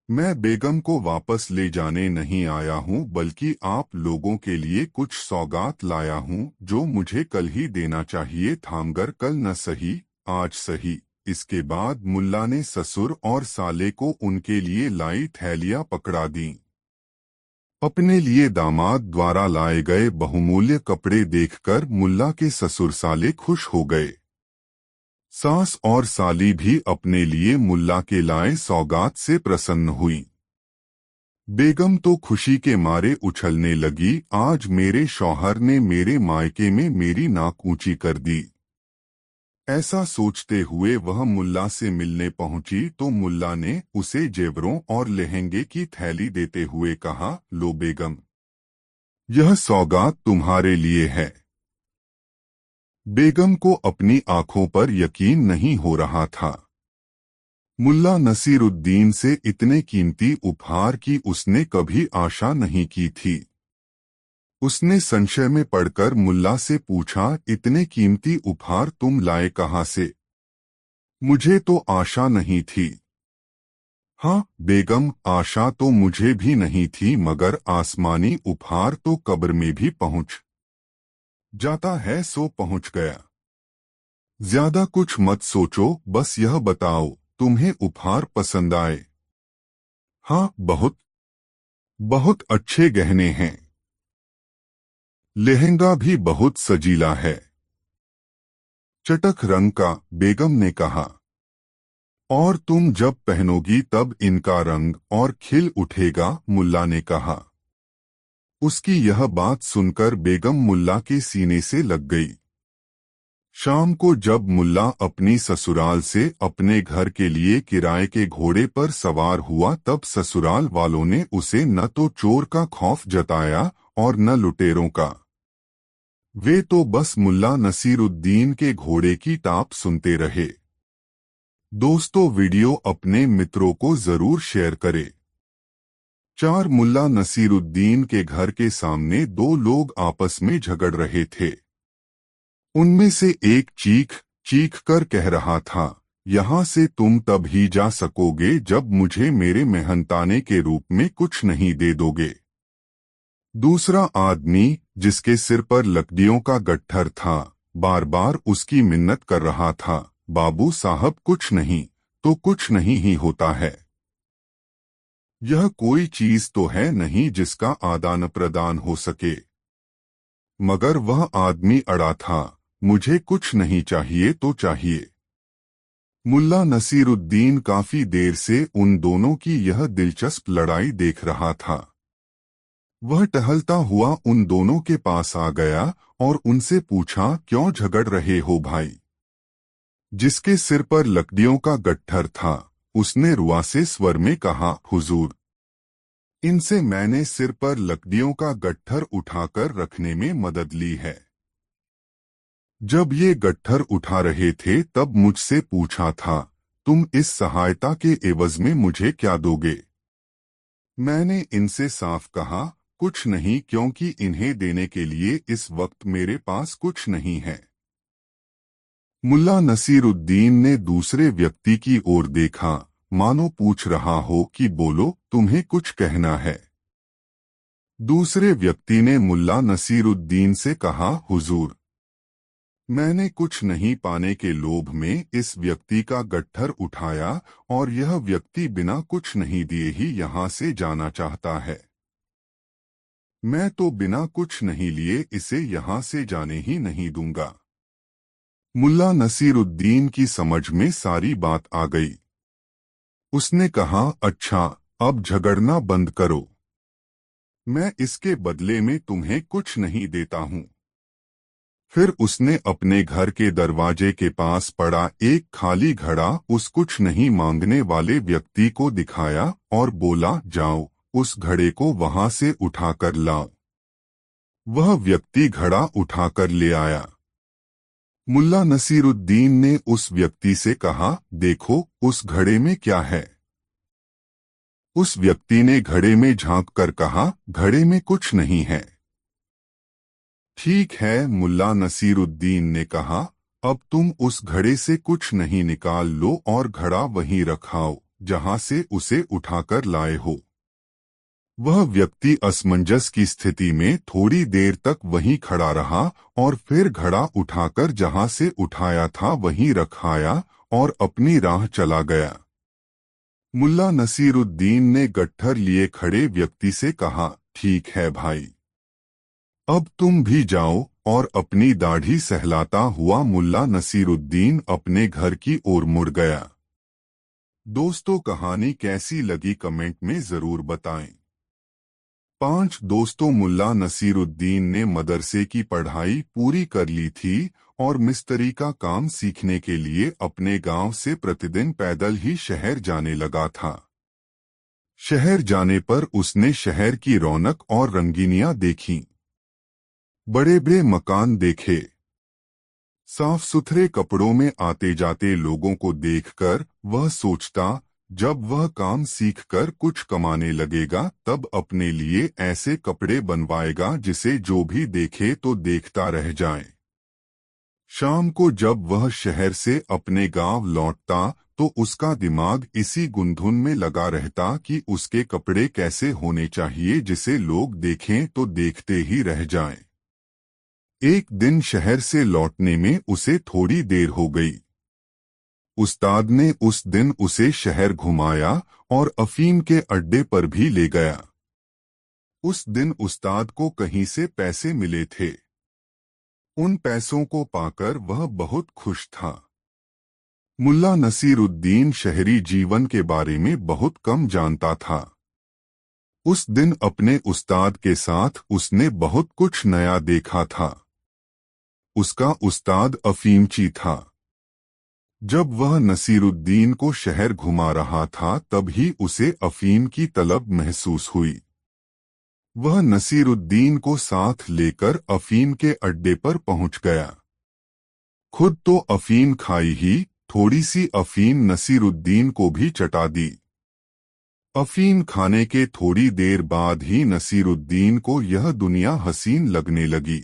मैं बेगम को वापस ले जाने नहीं आया हूँ, बल्कि आप लोगों के लिए कुछ सौगात लाया हूँ जो मुझे कल ही देना चाहिए था, मगर कल न सही आज सही। इसके बाद मुल्ला ने ससुर और साले को उनके लिए लाई थैलियां पकड़ा दी। अपने लिए दामाद द्वारा लाए गए बहुमूल्य कपड़े देखकर मुल्ला के ससुर साले खुश हो गए। सास और साली भी अपने लिए मुल्ला के लाए सौगात से प्रसन्न हुई। बेगम तो खुशी के मारे उछलने लगी, आज मेरे शौहर ने मेरे मायके में मेरी नाक ऊंची कर दी। ऐसा सोचते हुए वह मुल्ला से मिलने पहुंची तो मुल्ला ने उसे जेवरों और लहंगे की थैली देते हुए कहा, लो बेगम, यह सौगात तुम्हारे लिए है। बेगम को अपनी आंखों पर यकीन नहीं हो रहा था। मुल्ला नसीरुद्दीन से इतने कीमती उपहार की उसने कभी आशा नहीं की थी। उसने संशय में पड़कर मुल्ला से पूछा, इतने कीमती उपहार तुम लाए कहाँ से? मुझे तो आशा नहीं थी। हाँ बेगम, आशा तो मुझे भी नहीं थी, मगर आसमानी उपहार तो कब्र में भी पहुंच जाता है, सो पहुंच गया। ज्यादा कुछ मत सोचो, बस यह बताओ तुम्हें उपहार पसंद आए? हाँ बहुत बहुत अच्छे गहने हैं। लहंगा भी बहुत सजीला है, चटक रंग का, बेगम ने कहा। और तुम जब पहनोगी तब इनका रंग और खिल उठेगा, मुल्ला ने कहा। उसकी यह बात सुनकर बेगम मुल्ला के सीने से लग गई। शाम को जब मुल्ला अपनी ससुराल से अपने घर के लिए किराए के घोड़े पर सवार हुआ, तब ससुराल वालों ने उसे न तो चोर का खौफ जताया और न लुटेरों का। वे तो बस मुल्ला नसीरुद्दीन के घोड़े की टाप सुनते रहे। दोस्तों, वीडियो अपने मित्रों को जरूर शेयर करें। 4 मुल्ला नसीरुद्दीन के घर के सामने 2 लोग आपस में झगड़ रहे थे। उनमें से एक चीख कर कह रहा था, यहाँ से तुम तब ही जा सकोगे जब मुझे मेरे मेहनताने के रूप में कुछ नहीं दे दोगे। दूसरा आदमी, जिसके सिर पर लकड़ियों का गट्ठर था, बार बार उसकी मिन्नत कर रहा था, बाबू साहब कुछ नहीं तो कुछ नहीं ही होता है। यह कोई चीज तो है नहीं जिसका आदान प्रदान हो सके। मगर वह आदमी अड़ा था, मुझे कुछ नहीं चाहिए तो चाहिए। मुल्ला नसीरुद्दीन काफी देर से उन दोनों की यह दिलचस्प लड़ाई देख रहा था। वह टहलता हुआ उन दोनों के पास आ गया और उनसे पूछा, क्यों झगड़ रहे हो भाई? जिसके सिर पर लकड़ियों का गट्ठर था, उसने रुआसे स्वर में कहा, हुजूर, इनसे मैंने सिर पर लकड़ियों का गट्ठर उठाकर रखने में मदद ली है। जब ये गट्ठर उठा रहे थे तब मुझसे पूछा था, तुम इस सहायता के एवज में मुझे क्या दोगे? मैंने इनसे साफ कहा, कुछ नहीं, क्योंकि इन्हें देने के लिए इस वक्त मेरे पास कुछ नहीं है। मुल्ला नसीरुद्दीन ने दूसरे व्यक्ति की ओर देखा, मानो पूछ रहा हो कि बोलो, तुम्हें कुछ कहना है? दूसरे व्यक्ति ने मुल्ला नसीरुद्दीन से कहा, हुजूर, मैंने कुछ नहीं पाने के लोभ में इस व्यक्ति का गट्ठर उठाया और यह व्यक्ति बिना कुछ नहीं दिए ही यहाँ से जाना चाहता है। मैं तो बिना कुछ नहीं लिए इसे यहाँ से जाने ही नहीं दूंगा। मुल्ला नसीरुद्दीन की समझ में सारी बात आ गई। उसने कहा, अच्छा, अब झगड़ना बंद करो। मैं इसके बदले में तुम्हें कुछ नहीं देता हूं। फिर उसने अपने घर के दरवाजे के पास पड़ा एक खाली घड़ा उस कुछ नहीं मांगने वाले व्यक्ति को दिखाया और बोला, जाओ, उस घड़े को वहां से उठाकर लाओ। वह व्यक्ति घड़ा उठाकर ले आया। मुल्ला नसीरुद्दीन ने उस व्यक्ति से कहा, देखो, उस घड़े में क्या है। उस व्यक्ति ने घड़े में झांक कर कहा, घड़े में कुछ नहीं है। ठीक है, मुल्ला नसीरुद्दीन ने कहा, अब तुम उस घड़े से कुछ नहीं निकाल लो और घड़ा वहीं रखाओ जहां से उसे उठाकर लाए हो। वह व्यक्ति असमंजस की स्थिति में थोड़ी देर तक वहीं खड़ा रहा और फिर घड़ा उठाकर जहां से उठाया था वहीं रखाया और अपनी राह चला गया। मुल्ला नसीरुद्दीन ने गट्ठर लिए खड़े व्यक्ति से कहा, ठीक है भाई, अब तुम भी जाओ। और अपनी दाढ़ी सहलाता हुआ मुल्ला नसीरुद्दीन अपने घर की ओर मुड़ गया। दोस्तों, कहानी कैसी लगी कमेंट में जरूर बताएं। 5 दोस्तों, मुल्ला नसीरुद्दीन ने मदरसे की पढ़ाई पूरी कर ली थी और मिस्त्री का काम सीखने के लिए अपने गांव से प्रतिदिन पैदल ही शहर जाने लगा था। शहर जाने पर उसने शहर की रौनक और रंगीनियां देखीं। बड़े बड़े मकान देखे। साफ सुथरे कपड़ों में आते जाते लोगों को देखकर वह सोचता, जब वह काम सीखकर कुछ कमाने लगेगा तब अपने लिए ऐसे कपड़े बनवाएगा जिसे जो भी देखे तो देखता रह जाए। शाम को जब वह शहर से अपने गांव लौटता तो उसका दिमाग इसी गुंधुन में लगा रहता कि उसके कपड़े कैसे होने चाहिए जिसे लोग देखें तो देखते ही रह जाएं। एक दिन शहर से लौटने में उसे थोड़ी देर हो गई। उस्ताद ने उस दिन उसे शहर घुमाया और अफीम के अड्डे पर भी ले गया। उस दिन उस्ताद को कहीं से पैसे मिले थे। उन पैसों को पाकर वह बहुत खुश था। मुल्ला नसीरुद्दीन शहरी जीवन के बारे में बहुत कम जानता था। उस दिन अपने उस्ताद के साथ उसने बहुत कुछ नया देखा था। उसका उस्ताद अफीमची था। जब वह नसीरुद्दीन को शहर घुमा रहा था तभी उसे अफीम की तलब महसूस हुई। वह नसीरुद्दीन को साथ लेकर अफीम के अड्डे पर पहुंच गया। खुद तो अफीम खाई ही, थोड़ी सी अफीम नसीरुद्दीन को भी चटा दी। अफीम खाने के थोड़ी देर बाद ही नसीरुद्दीन को यह दुनिया हसीन लगने लगी।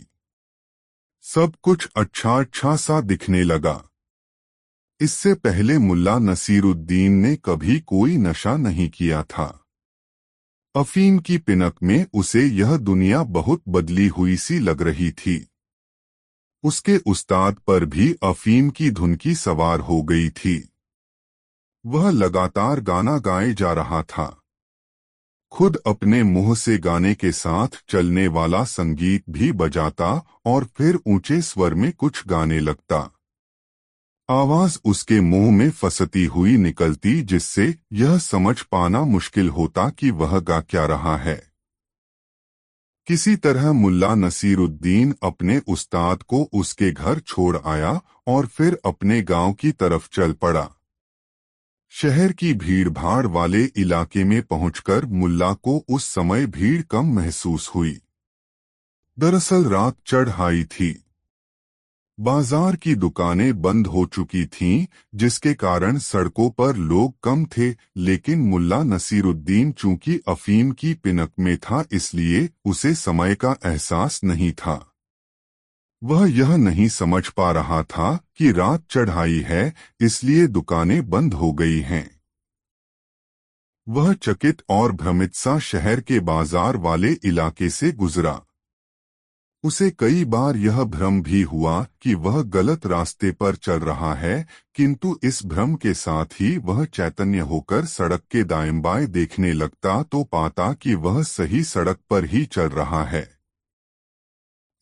सब कुछ अच्छा अच्छा सा दिखने लगा। इससे पहले मुल्ला नसीरुद्दीन ने कभी कोई नशा नहीं किया था। अफीम की पिनक में उसे यह दुनिया बहुत बदली हुई सी लग रही थी। उसके उस्ताद पर भी अफीम की धुन की सवार हो गई थी। वह लगातार गाना गाए जा रहा था। खुद अपने मुंह से गाने के साथ चलने वाला संगीत भी बजाता और फिर ऊंचे स्वर में कुछ गाने लगता। आवाज उसके मुंह में फंसती हुई निकलती जिससे यह समझ पाना मुश्किल होता कि वह गा क्या रहा है। किसी तरह मुल्ला नसीरुद्दीन अपने उस्ताद को उसके घर छोड़ आया और फिर अपने गांव की तरफ चल पड़ा। शहर की भीड़-भाड़ वाले इलाके में पहुंचकर मुल्ला को उस समय भीड़ कम महसूस हुई। दरअसल रात चढ़ आई थी। बाजार की दुकानें बंद हो चुकी थीं, जिसके कारण सड़कों पर लोग कम थे, लेकिन मुल्ला नसीरुद्दीन चूंकि अफीम की पिनक में था इसलिए उसे समय का एहसास नहीं था। वह यह नहीं समझ पा रहा था कि रात चढ़ाई है इसलिए दुकानें बंद हो गई हैं। वह चकित और भ्रमित सा शहर के बाजार वाले इलाके से गुजरा। उसे कई बार यह भ्रम भी हुआ कि वह गलत रास्ते पर चल रहा है, किंतु इस भ्रम के साथ ही वह चैतन्य होकर सड़क के दाएं बाएं देखने लगता तो पाता कि वह सही सड़क पर ही चल रहा है।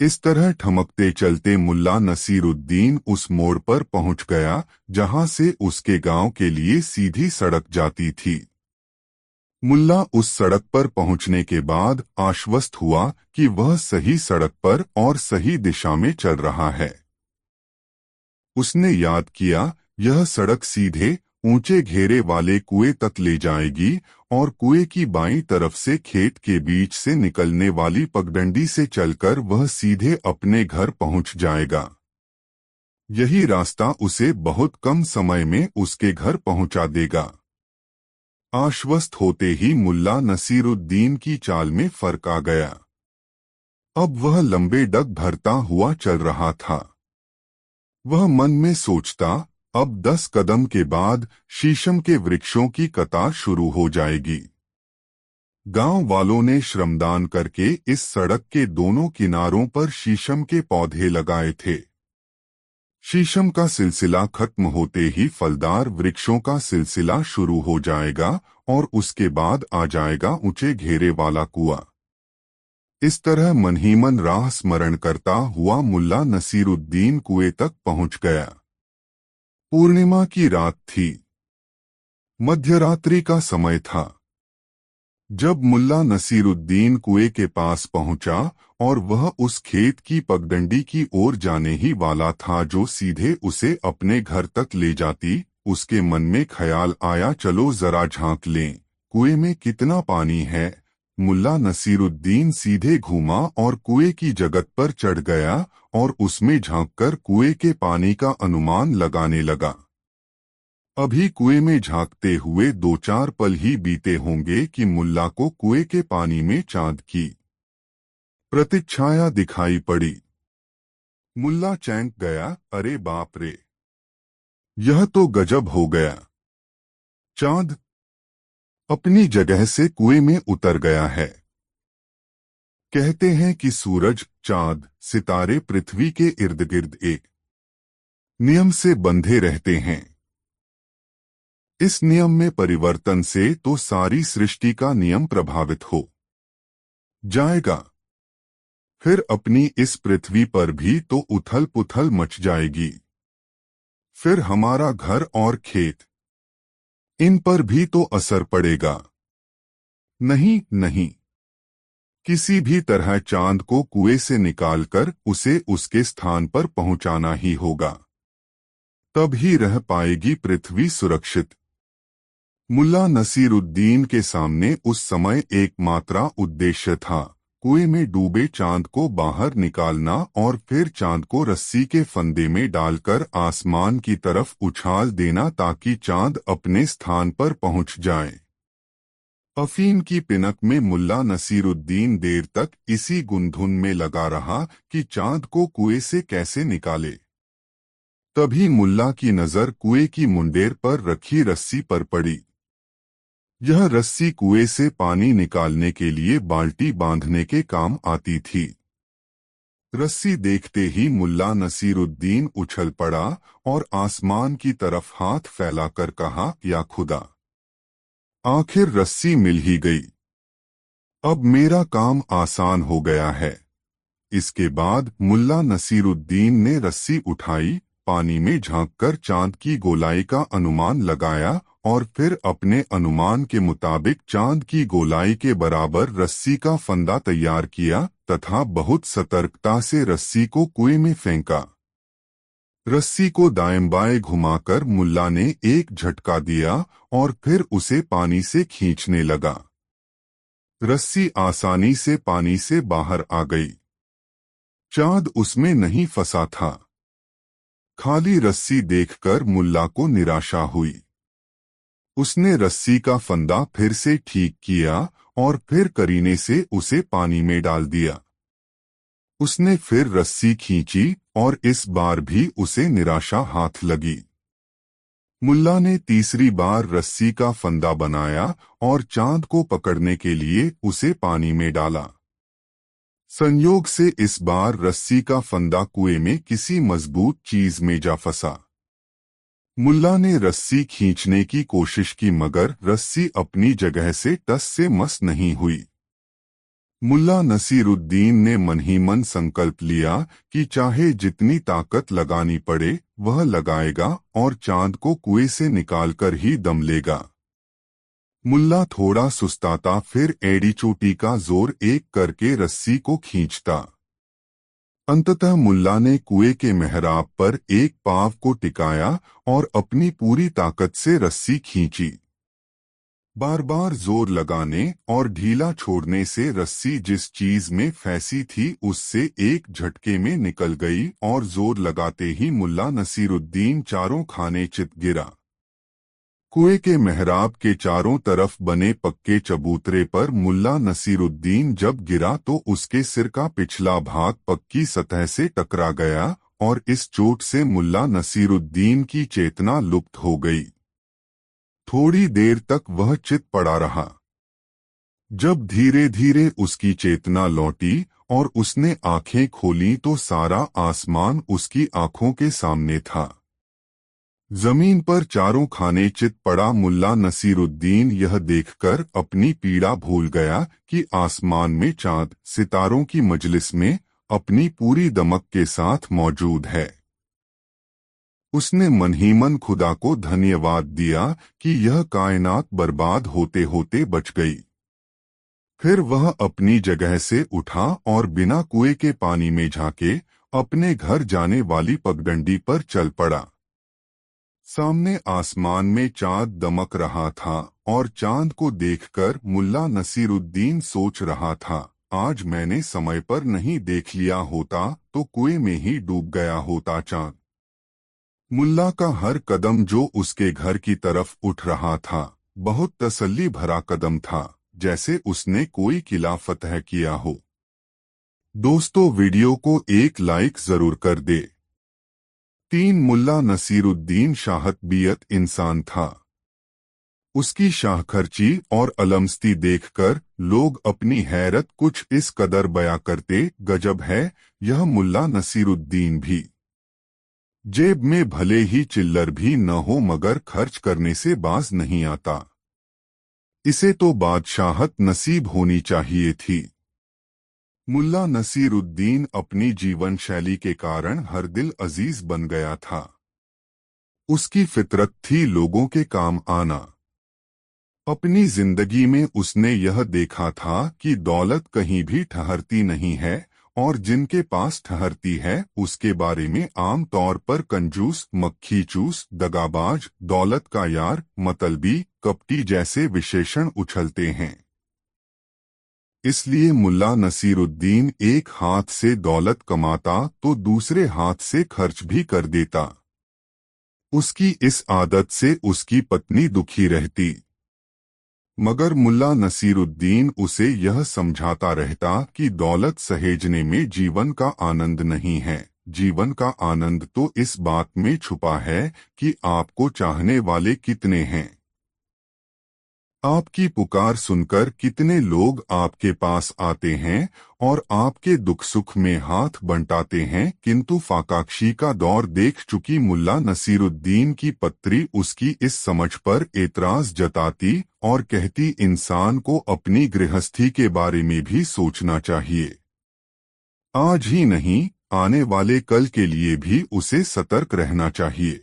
इस तरह ठमकते चलते मुल्ला नसीरुद्दीन उस मोड़ पर पहुंच गया जहां से उसके गांव के लिए सीधी सड़क जाती थी। मुल्ला उस सड़क पर पहुंचने के बाद आश्वस्त हुआ कि वह सही सड़क पर और सही दिशा में चल रहा है। उसने याद किया, यह सड़क सीधे ऊंचे घेरे वाले कुएं तक ले जाएगी और कुएं की बाईं तरफ से खेत के बीच से निकलने वाली पगडंडी से चलकर वह सीधे अपने घर पहुंच जाएगा। यही रास्ता उसे बहुत कम समय में उसके घर पहुंचा देगा। आश्वस्त होते ही मुल्ला नसीरुद्दीन की चाल में फर्क आ गया। अब वह लंबे डग भरता हुआ चल रहा था। वह मन में सोचता, अब 10 कदम के बाद शीशम के वृक्षों की कतार शुरू हो जाएगी। गांव वालों ने श्रमदान करके इस सड़क के दोनों किनारों पर शीशम के पौधे लगाए थे। शीशम का सिलसिला खत्म होते ही फलदार वृक्षों का सिलसिला शुरू हो जाएगा और उसके बाद आ जाएगा ऊंचे घेरे वाला कुआं। इस तरह मन ही मन राह स्मरण करता हुआ मुल्ला नसीरुद्दीन कुएं तक पहुंच गया। पूर्णिमा की रात थी। मध्यरात्रि का समय था। जब मुल्ला नसीरुद्दीन कुएं के पास पहुंचा और वह उस खेत की पगडंडी की ओर जाने ही वाला था जो सीधे उसे अपने घर तक ले जाती, उसके मन में ख्याल आया, चलो जरा झांक लें, कुएं में कितना पानी है। मुल्ला नसीरुद्दीन सीधे घूमा और कुएं की जगत पर चढ़ गया और उसमें झांककर कुएं के पानी का अनुमान लगाने लगा। अभी कुएं में झांकते हुए 2-4 पल ही बीते होंगे कि मुल्ला को कुएं के पानी में चांद की प्रतिच्छाया दिखाई पड़ी। मुल्ला चौंक गया, अरे बाप रे, यह तो गजब हो गया। चांद अपनी जगह से कुएं में उतर गया है। कहते हैं कि सूरज, चांद, सितारे पृथ्वी के इर्द गिर्द एक नियम से बंधे रहते हैं। इस नियम में परिवर्तन से तो सारी सृष्टि का नियम प्रभावित हो जाएगा। फिर अपनी इस पृथ्वी पर भी तो उथल पुथल मच जाएगी। फिर हमारा घर और खेत, इन पर भी तो असर पड़ेगा। नहीं नहीं, किसी भी तरह चांद को कुएं से निकालकर उसे उसके स्थान पर पहुंचाना ही होगा, तब ही रह पाएगी पृथ्वी सुरक्षित। मुल्ला नसीरुद्दीन के सामने उस समय एकमात्र उद्देश्य था, कुएं में डूबे चांद को बाहर निकालना और फिर चांद को रस्सी के फंदे में डालकर आसमान की तरफ उछाल देना ताकि चांद अपने स्थान पर पहुंच जाए। अफीम की पिनक में मुल्ला नसीरुद्दीन देर तक इसी गुंधुन में लगा रहा कि चांद को कुएं से कैसे निकाले। तभी मुल्ला की नजर कुएं की मुंडेर पर रखी रस्सी पर पड़ी। यह रस्सी कुएं से पानी निकालने के लिए बाल्टी बांधने के काम आती थी। रस्सी देखते ही मुल्ला नसीरुद्दीन उछल पड़ा और आसमान की तरफ हाथ फैलाकर कहा, या खुदा, आखिर रस्सी मिल ही गई। अब मेरा काम आसान हो गया है। इसके बाद मुल्ला नसीरुद्दीन ने रस्सी उठाई, पानी में झांककर चांद की गोलाई का अनुमान लगाया और फिर अपने अनुमान के मुताबिक चांद की गोलाई के बराबर रस्सी का फंदा तैयार किया तथा बहुत सतर्कता से रस्सी को कुएं में फेंका। रस्सी को दाएं बाएं घुमाकर मुल्ला ने एक झटका दिया और फिर उसे पानी से खींचने लगा। रस्सी आसानी से पानी से बाहर आ गई। चांद उसमें नहीं फंसा था। खाली रस्सी देखकर मुल्ला को निराशा हुई। उसने रस्सी का फंदा फिर से ठीक किया और फिर करीने से उसे पानी में डाल दिया। उसने फिर रस्सी खींची और इस बार भी उसे निराशा हाथ लगी। मुल्ला ने तीसरी बार रस्सी का फंदा बनाया और चांद को पकड़ने के लिए उसे पानी में डाला। संयोग से इस बार रस्सी का फंदा कुएं में किसी मजबूत चीज में जा फंसा। मुल्ला ने रस्सी खींचने की कोशिश की मगर रस्सी अपनी जगह से टस से मस नहीं हुई। मुल्ला नसीरुद्दीन ने मन ही मन संकल्प लिया कि चाहे जितनी ताकत लगानी पड़े वह लगाएगा और चांद को कुएं से निकालकर ही दम लेगा। मुल्ला थोड़ा सुस्ताता, फिर एड़ी चोटी का जोर एक करके रस्सी को खींचता। अंततः मुल्ला ने कुएं के मेहराब पर एक पांव को टिकाया और अपनी पूरी ताकत से रस्सी खींची। बार बार जोर लगाने और ढीला छोड़ने से रस्सी जिस चीज में फंसी थी उससे एक झटके में निकल गई और जोर लगाते ही मुल्ला नसीरुद्दीन चारों खाने चित गिरा। कुएं के मेहराब के चारों तरफ बने पक्के चबूतरे पर मुल्ला नसीरुद्दीन जब गिरा तो उसके सिर का पिछला भाग पक्की सतह से टकरा गया और इस चोट से मुल्ला नसीरुद्दीन की चेतना लुप्त हो गई। थोड़ी देर तक वह चित पड़ा रहा। जब धीरे धीरे उसकी चेतना लौटी और उसने आंखें खोलीं तो सारा आसमान उसकी आंखों के सामने था। जमीन पर चारों खाने चित पड़ा मुल्ला नसीरुद्दीन यह देखकर अपनी पीड़ा भूल गया कि आसमान में चांद सितारों की मजलिस में अपनी पूरी दमक के साथ मौजूद है। उसने मन ही मन खुदा को धन्यवाद दिया कि यह कायनात बर्बाद होते होते बच गई। फिर वह अपनी जगह से उठा और बिना कुएं के पानी में झांके अपने घर जाने वाली पगडंडी पर चल पड़ा। सामने आसमान में चांद दमक रहा था और चांद को देखकर मुल्ला नसीरुद्दीन सोच रहा था, आज मैंने समय पर नहीं देख लिया होता तो कुएं में ही डूब गया होता चांद। मुल्ला का हर कदम जो उसके घर की तरफ उठ रहा था बहुत तसल्ली भरा कदम था, जैसे उसने कोई किला फतह किया हो। दोस्तों, वीडियो को एक लाइक जरूर कर दे। 3 मुल्ला नसीरुद्दीन शाहतबियत इंसान था। उसकी शाहखर्ची और अलमस्ती देखकर लोग अपनी हैरत कुछ इस कदर बयां करते, गजब है यह मुल्ला नसीरुद्दीन भी। जेब में भले ही चिल्लर भी न हो मगर खर्च करने से बाज नहीं आता। इसे तो बादशाहत नसीब होनी चाहिए थी। मुल्ला नसीरुद्दीन अपनी जीवन शैली के कारण हर दिल अजीज बन गया था। उसकी फितरत थी लोगों के काम आना। अपनी जिंदगी में उसने यह देखा था कि दौलत कहीं भी ठहरती नहीं है और जिनके पास ठहरती है उसके बारे में आम तौर पर कंजूस, मक्खीचूस, दगाबाज, दौलत का यार, मतलबी, कपटी जैसे विशेषण उछलते हैं। इसलिए मुल्ला नसीरुद्दीन एक हाथ से दौलत कमाता तो दूसरे हाथ से खर्च भी कर देता। उसकी इस आदत से उसकी पत्नी दुखी रहती, मगर मुल्ला नसीरुद्दीन उसे यह समझाता रहता कि दौलत सहेजने में जीवन का आनंद नहीं है। जीवन का आनंद तो इस बात में छुपा है कि आपको चाहने वाले कितने हैं। आपकी पुकार सुनकर कितने लोग आपके पास आते हैं और आपके दुख सुख में हाथ बंटाते हैं। किंतु फाकाक्षी का दौर देख चुकी मुल्ला नसीरुद्दीन की पत्री उसकी इस समझ पर एतराज जताती और कहती, इंसान को अपनी गृहस्थी के बारे में भी सोचना चाहिए। आज ही नहीं, आने वाले कल के लिए भी उसे सतर्क रहना चाहिए।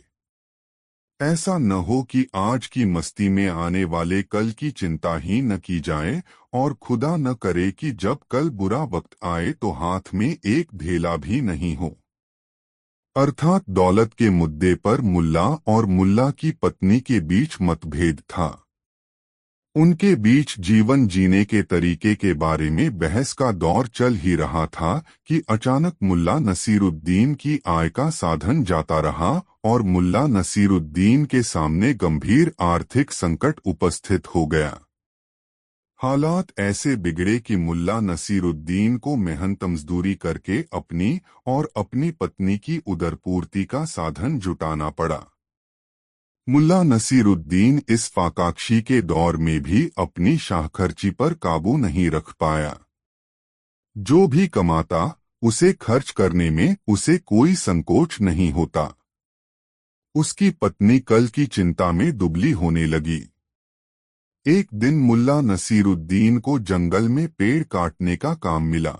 ऐसा न हो कि आज की मस्ती में आने वाले कल की चिंता ही न की जाए और खुदा न करे कि जब कल बुरा वक्त आए तो हाथ में एक ढेला भी नहीं हो। अर्थात दौलत के मुद्दे पर मुल्ला और मुल्ला की पत्नी के बीच मतभेद था। उनके बीच जीवन जीने के तरीके के बारे में बहस का दौर चल ही रहा था कि अचानक मुल्ला नसीरुद्दीन की आय का साधन जाता रहा और मुल्ला नसीरुद्दीन के सामने गंभीर आर्थिक संकट उपस्थित हो गया। हालात ऐसे बिगड़े कि मुल्ला नसीरुद्दीन को मेहनत मजदूरी करके अपनी और अपनी पत्नी की उदरपूर्ति का साधन जुटाना पड़ा। मुल्ला नसीरुद्दीन इस फाकाक्षी के दौर में भी अपनी शाहखर्ची पर काबू नहीं रख पाया। जो भी कमाता उसे खर्च करने में उसे कोई संकोच नहीं होता। उसकी पत्नी कल की चिंता में दुबली होने लगी। एक दिन मुल्ला नसीरुद्दीन को जंगल में पेड़ काटने का काम मिला।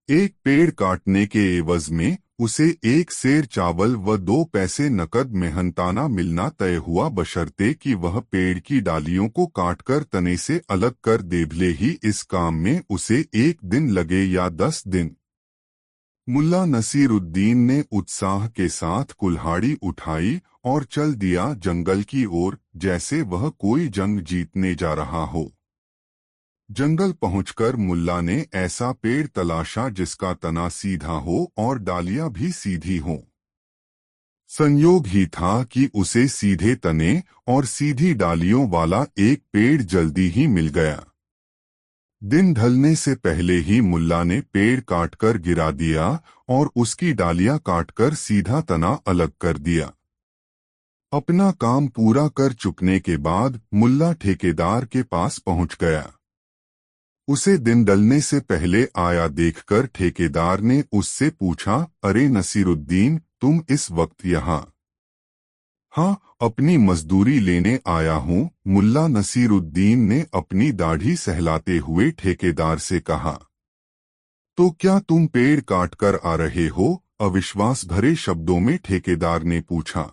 एक पेड़ काटने के एवज में उसे एक सेर चावल व 2 पैसे नकद मेहनताना मिलना तय हुआ, बशर्ते कि वह पेड़ की डालियों को काटकर तने से अलग कर दे। भले ही इस काम में उसे 1 दिन लगे या 10 दिन। मुल्ला नसीरुद्दीन ने उत्साह के साथ कुल्हाड़ी उठाई और चल दिया जंगल की ओर, जैसे वह कोई जंग जीतने जा रहा हो। जंगल पहुंचकर मुल्ला ने ऐसा पेड़ तलाशा जिसका तना सीधा हो और डालियां भी सीधी हों। संयोग ही था कि उसे सीधे तने और सीधी डालियों वाला एक पेड़ जल्दी ही मिल गया। दिन ढलने से पहले ही मुल्ला ने पेड़ काटकर गिरा दिया और उसकी डालियां काटकर सीधा तना अलग कर दिया। अपना काम पूरा कर चुकने के बाद मुल्ला ठेकेदार के पास पहुंच गया। उसे दिन ढलने से पहले आया देखकर ठेकेदार ने उससे पूछा, अरे नसीरुद्दीन, तुम इस वक्त यहाँ? हाँ, अपनी मजदूरी लेने आया हूँ, मुल्ला नसीरुद्दीन ने अपनी दाढ़ी सहलाते हुए ठेकेदार से कहा। तो क्या तुम पेड़ काटकर आ रहे हो? अविश्वास भरे शब्दों में ठेकेदार ने पूछा।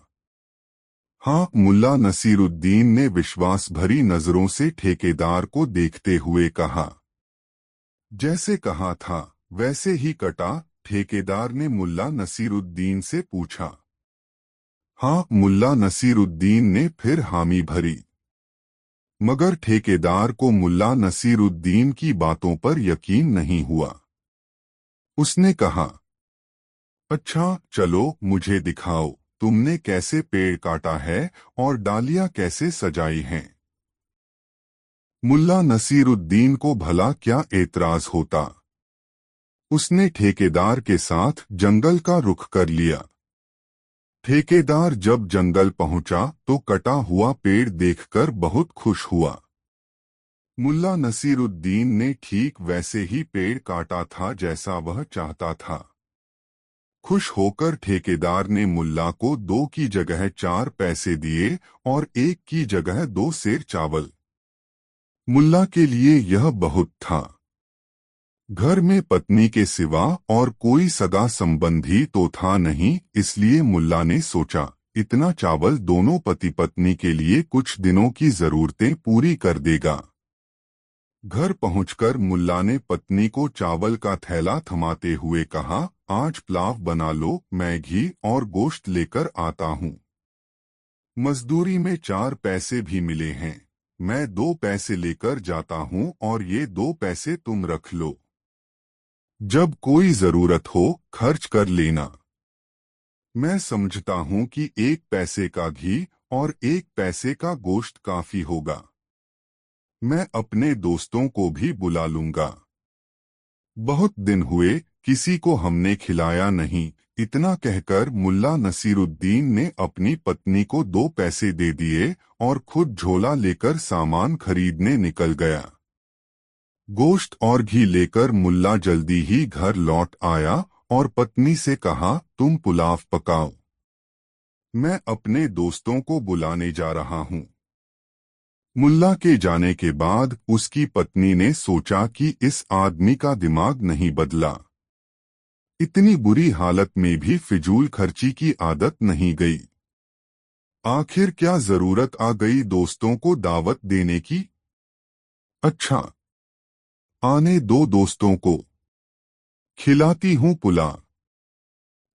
हाँ, मुल्ला नसीरुद्दीन ने विश्वास भरी नजरों से ठेकेदार को देखते हुए कहा। जैसे कहा था वैसे ही कटा? ठेकेदार ने मुल्ला नसीरुद्दीन से पूछा। हाँ, मुल्ला नसीरुद्दीन ने फिर हामी भरी। मगर ठेकेदार को मुल्ला नसीरुद्दीन की बातों पर यकीन नहीं हुआ। उसने कहा, अच्छा चलो मुझे दिखाओ, तुमने कैसे पेड़ काटा है और डालियां कैसे सजाई हैं। मुल्ला नसीरुद्दीन को भला क्या एतराज होता। उसने ठेकेदार के साथ जंगल का रुख कर लिया। ठेकेदार जब जंगल पहुंचा तो कटा हुआ पेड़ देखकर बहुत खुश हुआ। मुल्ला नसीरुद्दीन ने ठीक वैसे ही पेड़ काटा था जैसा वह चाहता था। खुश होकर ठेकेदार ने मुल्ला को 2 की जगह 4 पैसे दिए और 1 की जगह 2 सेर चावल। मुल्ला के लिए यह बहुत था। घर में पत्नी के सिवा और कोई सगा संबंधी तो था नहीं, इसलिए मुल्ला ने सोचा इतना चावल दोनों पति पत्नी के लिए कुछ दिनों की जरूरतें पूरी कर देगा। घर पहुंचकर मुल्ला ने पत्नी को चावल का थैला थमाते हुए कहा, आज पुलाव बना लो, मैं घी और गोश्त लेकर आता हूँ। मजदूरी में 4 पैसे भी मिले हैं, मैं 2 पैसे लेकर जाता हूँ और ये 2 पैसे तुम रख लो। जब कोई जरूरत हो खर्च कर लेना। मैं समझता हूँ कि 1 पैसे का घी और 1 पैसे का गोश्त काफी होगा। मैं अपने दोस्तों को भी बुला लूंगा। बहुत दिन हुए किसी को हमने खिलाया नहीं। इतना कहकर मुल्ला नसीरुद्दीन ने अपनी पत्नी को 2 पैसे दे दिए और खुद झोला लेकर सामान खरीदने निकल गया। गोश्त और घी लेकर मुल्ला जल्दी ही घर लौट आया और पत्नी से कहा, तुम पुलाव पकाओ, मैं अपने दोस्तों को बुलाने जा रहा हूँ। मुल्ला के जाने के बाद उसकी पत्नी ने सोचा कि इस आदमी का दिमाग नहीं बदला। इतनी बुरी हालत में भी फिजूल खर्ची की आदत नहीं गई। आखिर क्या जरूरत आ गई दोस्तों को दावत देने की? अच्छा, आने दो दोस्तों को, खिलाती हूँ पुलाव।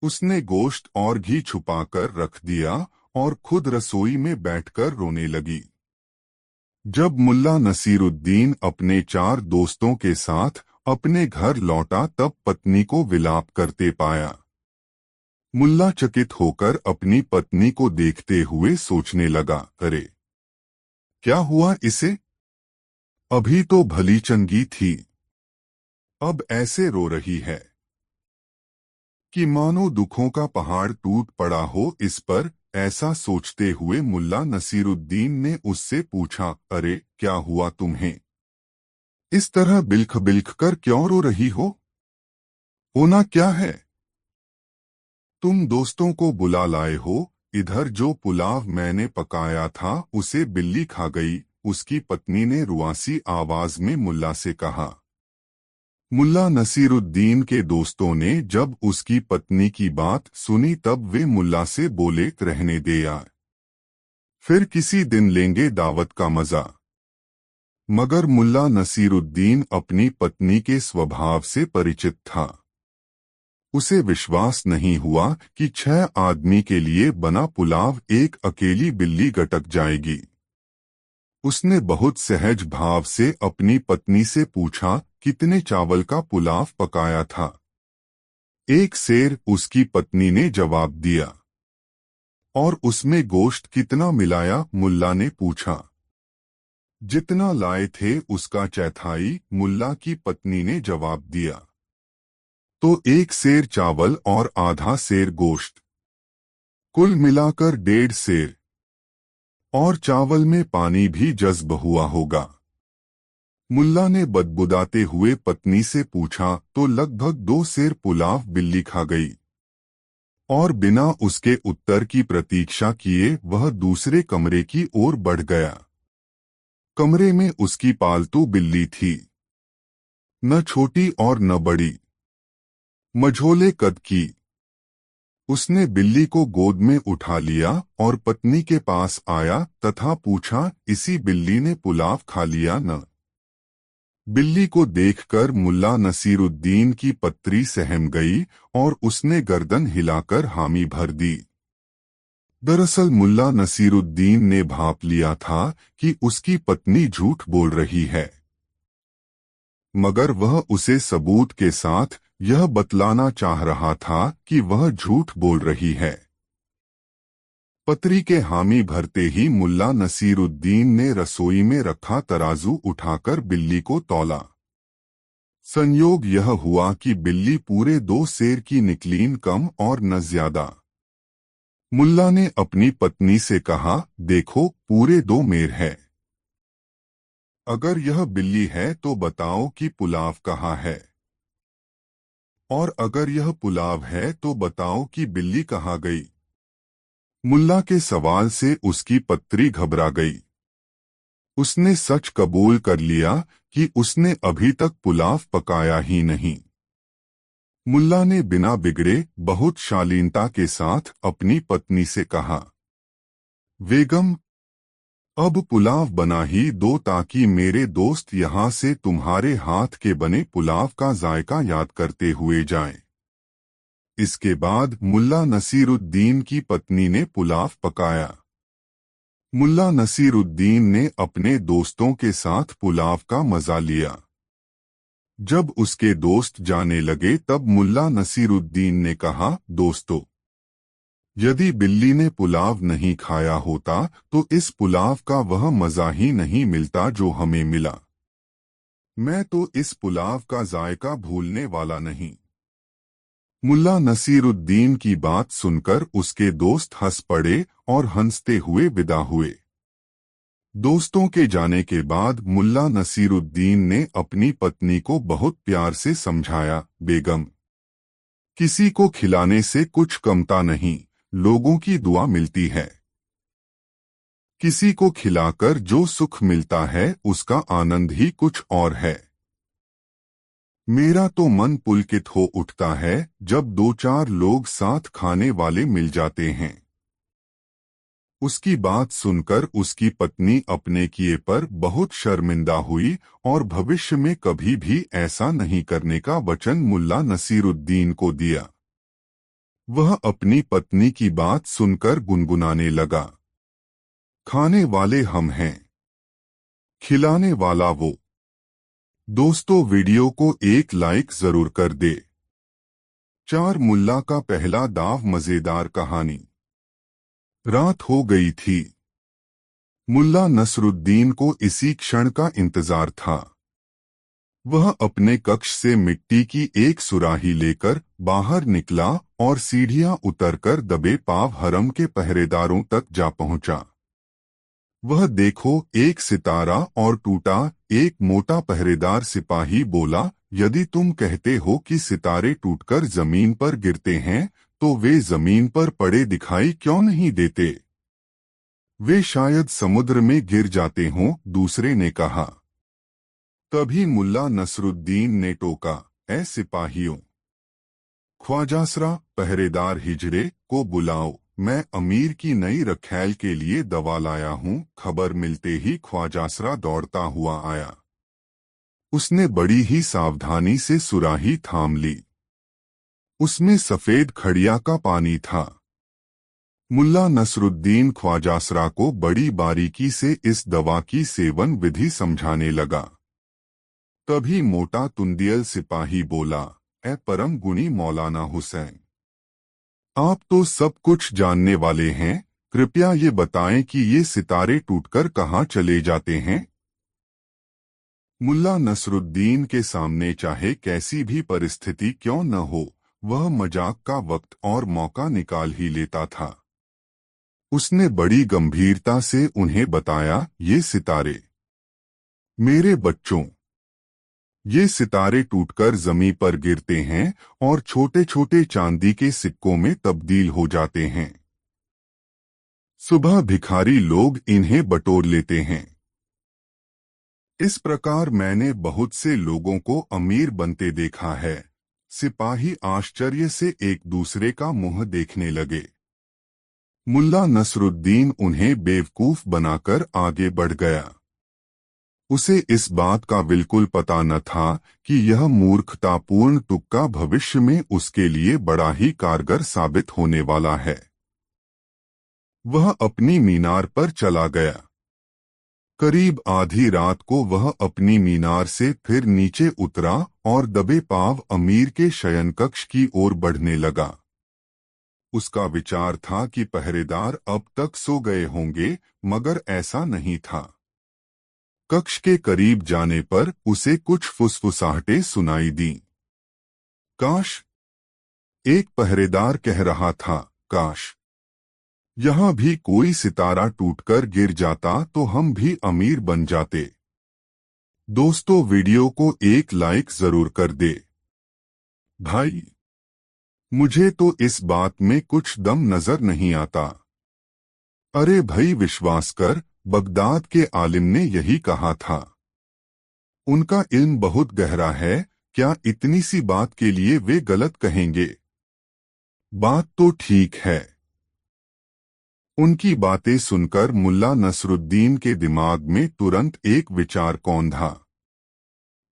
उसने गोश्त और घी छुपाकर रख दिया और खुद रसोई में बैठकर रोने लगी। जब मुल्ला नसीरुद्दीन अपने 4 दोस्तों के साथ अपने घर लौटा तब पत्नी को विलाप करते पाया। मुल्ला चकित होकर अपनी पत्नी को देखते हुए सोचने लगा, अरे क्या हुआ इसे? अभी तो भली चंगी थी, अब ऐसे रो रही है कि मानो दुखों का पहाड़ टूट पड़ा हो इस पर। ऐसा सोचते हुए मुल्ला नसीरुद्दीन ने उससे पूछा, अरे क्या हुआ तुम्हें? इस तरह बिल्ख बिल्ख कर क्यों रो रही हो? होना क्या है? तुम दोस्तों को बुला लाए हो, इधर जो पुलाव मैंने पकाया था उसे बिल्ली खा गई, उसकी पत्नी ने रुआसी आवाज में मुल्ला से कहा। मुल्ला नसीरुद्दीन के दोस्तों ने जब उसकी पत्नी की बात सुनी तब वे मुल्ला से बोले, रहने दे यार, फिर किसी दिन लेंगे दावत का मजा। मगर मुल्ला नसीरुद्दीन अपनी पत्नी के स्वभाव से परिचित था। उसे विश्वास नहीं हुआ कि 6 आदमी के लिए बना पुलाव एक अकेली बिल्ली गटक जाएगी। उसने बहुत सहज भाव से अपनी पत्नी से पूछा, कितने चावल का पुलाव पकाया था? 1 सेर, उसकी पत्नी ने जवाब दिया। और उसमें गोश्त कितना मिलाया? मुल्ला ने पूछा। जितना लाए थे उसका चौथाई, मुल्ला की पत्नी ने जवाब दिया। तो 1 सेर चावल और आधा सेर गोश्त, कुल मिलाकर 1.5 सेर। और चावल में पानी भी जज्ब हुआ होगा। मुल्ला ने बदबुदाते हुए पत्नी से पूछा, तो लगभग 2 सेर पुलाव बिल्ली खा गई। और बिना उसके उत्तर की प्रतीक्षा किए वह दूसरे कमरे की ओर बढ़ गया। कमरे में उसकी पालतू बिल्ली थी, न छोटी और न बड़ी, मझोले कद की। उसने बिल्ली को गोद में उठा लिया और पत्नी के पास आया तथा पूछा, इसी बिल्ली ने पुलाव खा लिया न? बिल्ली को देखकर मुल्ला नसीरुद्दीन की पत्री सहम गई और उसने गर्दन हिलाकर हामी भर दी। दरअसल मुल्ला नसीरुद्दीन ने भांप लिया था कि उसकी पत्नी झूठ बोल रही है, मगर वह उसे सबूत के साथ यह बतलाना चाह रहा था कि वह झूठ बोल रही है। पत्री के हामी भरते ही मुल्ला नसीरुद्दीन ने रसोई में रखा तराजू उठाकर बिल्ली को तौला। संयोग यह हुआ कि बिल्ली पूरे 2 सेर की निकली, न कम और न ज्यादा। मुल्ला ने अपनी पत्नी से कहा, देखो पूरे 2 मेर है। अगर यह बिल्ली है तो बताओ कि पुलाव कहाँ है? और अगर यह पुलाव है तो बताओ कि बिल्ली कहाँ गई? मुल्ला के सवाल से उसकी पत्री घबरा गई। उसने सच कबूल कर लिया कि उसने अभी तक पुलाव पकाया ही नहीं। मुल्ला ने बिना बिगड़े बहुत शालीनता के साथ अपनी पत्नी से कहा, बेगम, अब पुलाव बना ही दो ताकि मेरे दोस्त यहाँ से तुम्हारे हाथ के बने पुलाव का जायका याद करते हुए जाएं। इसके बाद मुल्ला नसीरुद्दीन की पत्नी ने पुलाव पकाया। मुल्ला नसीरुद्दीन ने अपने दोस्तों के साथ पुलाव का मजा लिया। जब उसके दोस्त जाने लगे तब मुल्ला नसीरुद्दीन ने कहा, दोस्तों, यदि बिल्ली ने पुलाव नहीं खाया होता तो इस पुलाव का वह मजा ही नहीं मिलता जो हमें मिला। मैं तो इस पुलाव का जायका भूलने वाला नहीं। मुल्ला नसीरुद्दीन की बात सुनकर उसके दोस्त हंस पड़े और हंसते हुए विदा हुए। दोस्तों के जाने के बाद मुल्ला नसीरुद्दीन ने अपनी पत्नी को बहुत प्यार से समझाया, बेगम, किसी को खिलाने से कुछ कमता नहीं, लोगों की दुआ मिलती है। किसी को खिलाकर जो सुख मिलता है उसका आनंद ही कुछ और है। मेरा तो मन पुलकित हो उठता है जब 2-4 लोग साथ खाने वाले मिल जाते हैं। उसकी बात सुनकर उसकी पत्नी अपने किए पर बहुत शर्मिंदा हुई और भविष्य में कभी भी ऐसा नहीं करने का वचन मुल्ला नसीरुद्दीन को दिया। वह अपनी पत्नी की बात सुनकर गुनगुनाने लगा, खाने वाले हम हैं, खिलाने वाला वो। दोस्तों, वीडियो को एक लाइक जरूर कर दे। 4 मुल्ला का पहला दाव। मजेदार कहानी। रात हो गई थी। मुल्ला नसरुद्दीन को इसी क्षण का इंतजार था। वह अपने कक्ष से मिट्टी की एक सुराही लेकर बाहर निकला और सीढ़ियां उतरकर दबे पांव हरम के पहरेदारों तक जा पहुंचा। वह देखो, एक सितारा और टूटा। एक मोटा पहरेदार सिपाही बोला, यदि तुम कहते हो कि सितारे टूटकर जमीन पर गिरते हैं तो वे जमीन पर पड़े दिखाई क्यों नहीं देते? वे शायद समुद्र में गिर जाते हों, दूसरे ने कहा। तभी मुल्ला नसरुद्दीन ने टोका, ऐ सिपाहियों, ख्वाजासरा पहरेदार हिजरे को बुलाओ, मैं अमीर की नई रखैल के लिए दवा लाया हूँ। खबर मिलते ही ख्वाजासरा दौड़ता हुआ आया। उसने बड़ी ही सावधानी से सुराही थाम ली। उसमें सफेद खड़िया का पानी था। मुल्ला नसरुद्दीन ख्वाजासरा को बड़ी बारीकी से इस दवा की सेवन विधि समझाने लगा। तभी मोटा तुंदियल सिपाही बोला, ए परम गुणी मौलाना हुसैन, आप तो सब कुछ जानने वाले हैं, कृपया ये बताएं कि ये सितारे टूटकर कहाँ चले जाते हैं। मुल्ला नसरुद्दीन के सामने चाहे कैसी भी परिस्थिति क्यों न हो, वह मजाक का वक्त और मौका निकाल ही लेता था। उसने बड़ी गंभीरता से उन्हें बताया, ये सितारे, मेरे बच्चों, ये सितारे टूटकर जमीन पर गिरते हैं और छोटे छोटे चांदी के सिक्कों में तब्दील हो जाते हैं। सुबह भिखारी लोग इन्हें बटोर लेते हैं। इस प्रकार मैंने बहुत से लोगों को अमीर बनते देखा है। सिपाही आश्चर्य से एक दूसरे का मुंह देखने लगे। मुल्ला नसरुद्दीन उन्हें बेवकूफ बनाकर आगे बढ़ गया। उसे इस बात का बिल्कुल पता न था कि यह मूर्खतापूर्ण तुक्का भविष्य में उसके लिए बड़ा ही कारगर साबित होने वाला है। वह अपनी मीनार पर चला गया। करीब आधी रात को वह अपनी मीनार से फिर नीचे उतरा और दबे पांव अमीर के शयनकक्ष की ओर बढ़ने लगा। उसका विचार था कि पहरेदार अब तक सो गए होंगे, मगर ऐसा नहीं था। कक्ष के करीब जाने पर उसे कुछ फुसफुसाहटें सुनाई दी। काश, एक पहरेदार कह रहा था, काश यहाँ भी कोई सितारा टूटकर गिर जाता तो हम भी अमीर बन जाते। दोस्तों, वीडियो को एक लाइक जरूर कर दे। भाई, मुझे तो इस बात में कुछ दम नजर नहीं आता। अरे भाई, विश्वास कर, बगदाद के आलिम ने यही कहा था। उनका इल्म बहुत गहरा है, क्या इतनी सी बात के लिए वे गलत कहेंगे? बात तो ठीक है। उनकी बातें सुनकर मुल्ला नसरुद्दीन के दिमाग में तुरंत एक विचार कौंधा।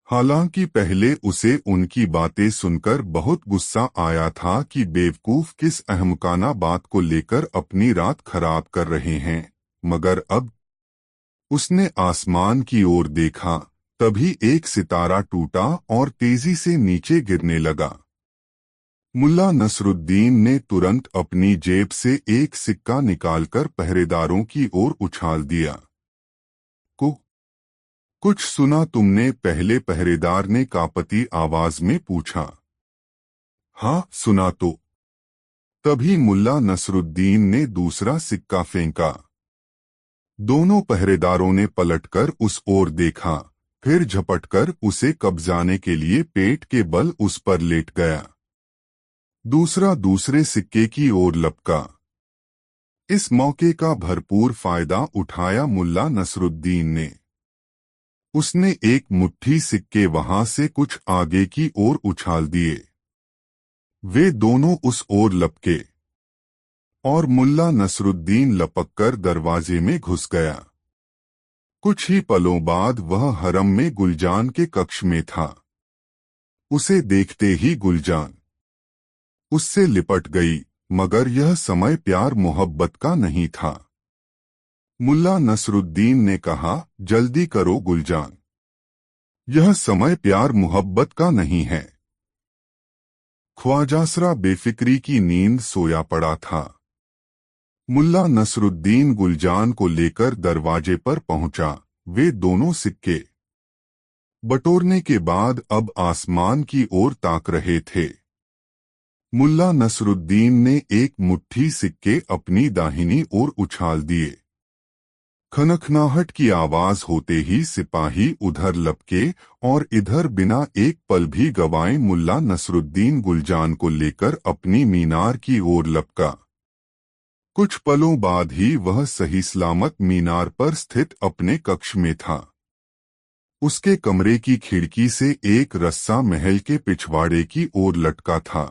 हालांकि पहले उसे उनकी बातें सुनकर बहुत गुस्सा आया था कि बेवकूफ किस अहमकाना बात को लेकर अपनी रात खराब कर रहे हैं, मगर अब उसने आसमान की ओर देखा, तभी एक सितारा टूटा और तेजी से नीचे गिरने लगा। मुल्ला नसरुद्दीन ने तुरंत अपनी जेब से एक सिक्का निकालकर पहरेदारों की ओर उछाल दिया। कुछ सुना तुमने? पहले पहरेदार ने कांपती आवाज में पूछा। हाँ, सुना तो। तभी मुल्ला नसरुद्दीन ने दूसरा सिक्का फेंका। दोनों पहरेदारों ने पलटकर उस ओर देखा, फिर झपटकर उसे कब्जाने के लिए पेट के बल उस पर लेट गया। दूसरा दूसरे सिक्के की ओर लपका। इस मौके का भरपूर फायदा उठाया मुल्ला नसरुद्दीन ने। उसने एक मुट्ठी सिक्के वहां से कुछ आगे की ओर उछाल दिए। वे दोनों उस ओर लपके और मुल्ला नसरुद्दीन लपककर दरवाजे में घुस गया। कुछ ही पलों बाद वह हरम में गुलजान के कक्ष में था। उसे देखते ही गुलजान उससे लिपट गई, मगर यह समय प्यार मोहब्बत का नहीं था। मुल्ला नसरुद्दीन ने कहा, जल्दी करो गुलजान, यह समय प्यार मोहब्बत का नहीं है। ख्वाजासरा बेफिक्री की नींद सोया पड़ा था। मुल्ला नसरुद्दीन गुलजान को लेकर दरवाजे पर पहुंचा। वे दोनों सिक्के बटोरने के बाद अब आसमान की ओर ताक रहे थे। मुल्ला नसरुद्दीन ने एक मुट्ठी सिक्के अपनी दाहिनी ओर उछाल दिए। खनखनाहट की आवाज होते ही सिपाही उधर लपके और इधर बिना एक पल भी गवाए मुल्ला नसरुद्दीन गुलजान को लेकर अपनी मीनार की ओर लपका। कुछ पलों बाद ही वह सही सलामत मीनार पर स्थित अपने कक्ष में था। उसके कमरे की खिड़की से एक रस्सा महल के पिछवाड़े की ओर लटका था।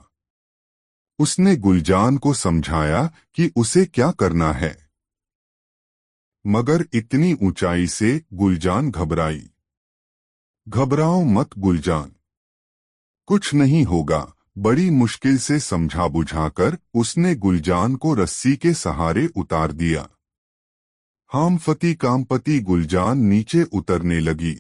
उसने गुलजान को समझाया कि उसे क्या करना है, मगर इतनी ऊंचाई से गुलजान घबराई। घबराओ मत गुलजान, कुछ नहीं होगा। बड़ी मुश्किल से समझा बुझाकर उसने गुलजान को रस्सी के सहारे उतार दिया। हामफती कामपति गुलजान नीचे उतरने लगी,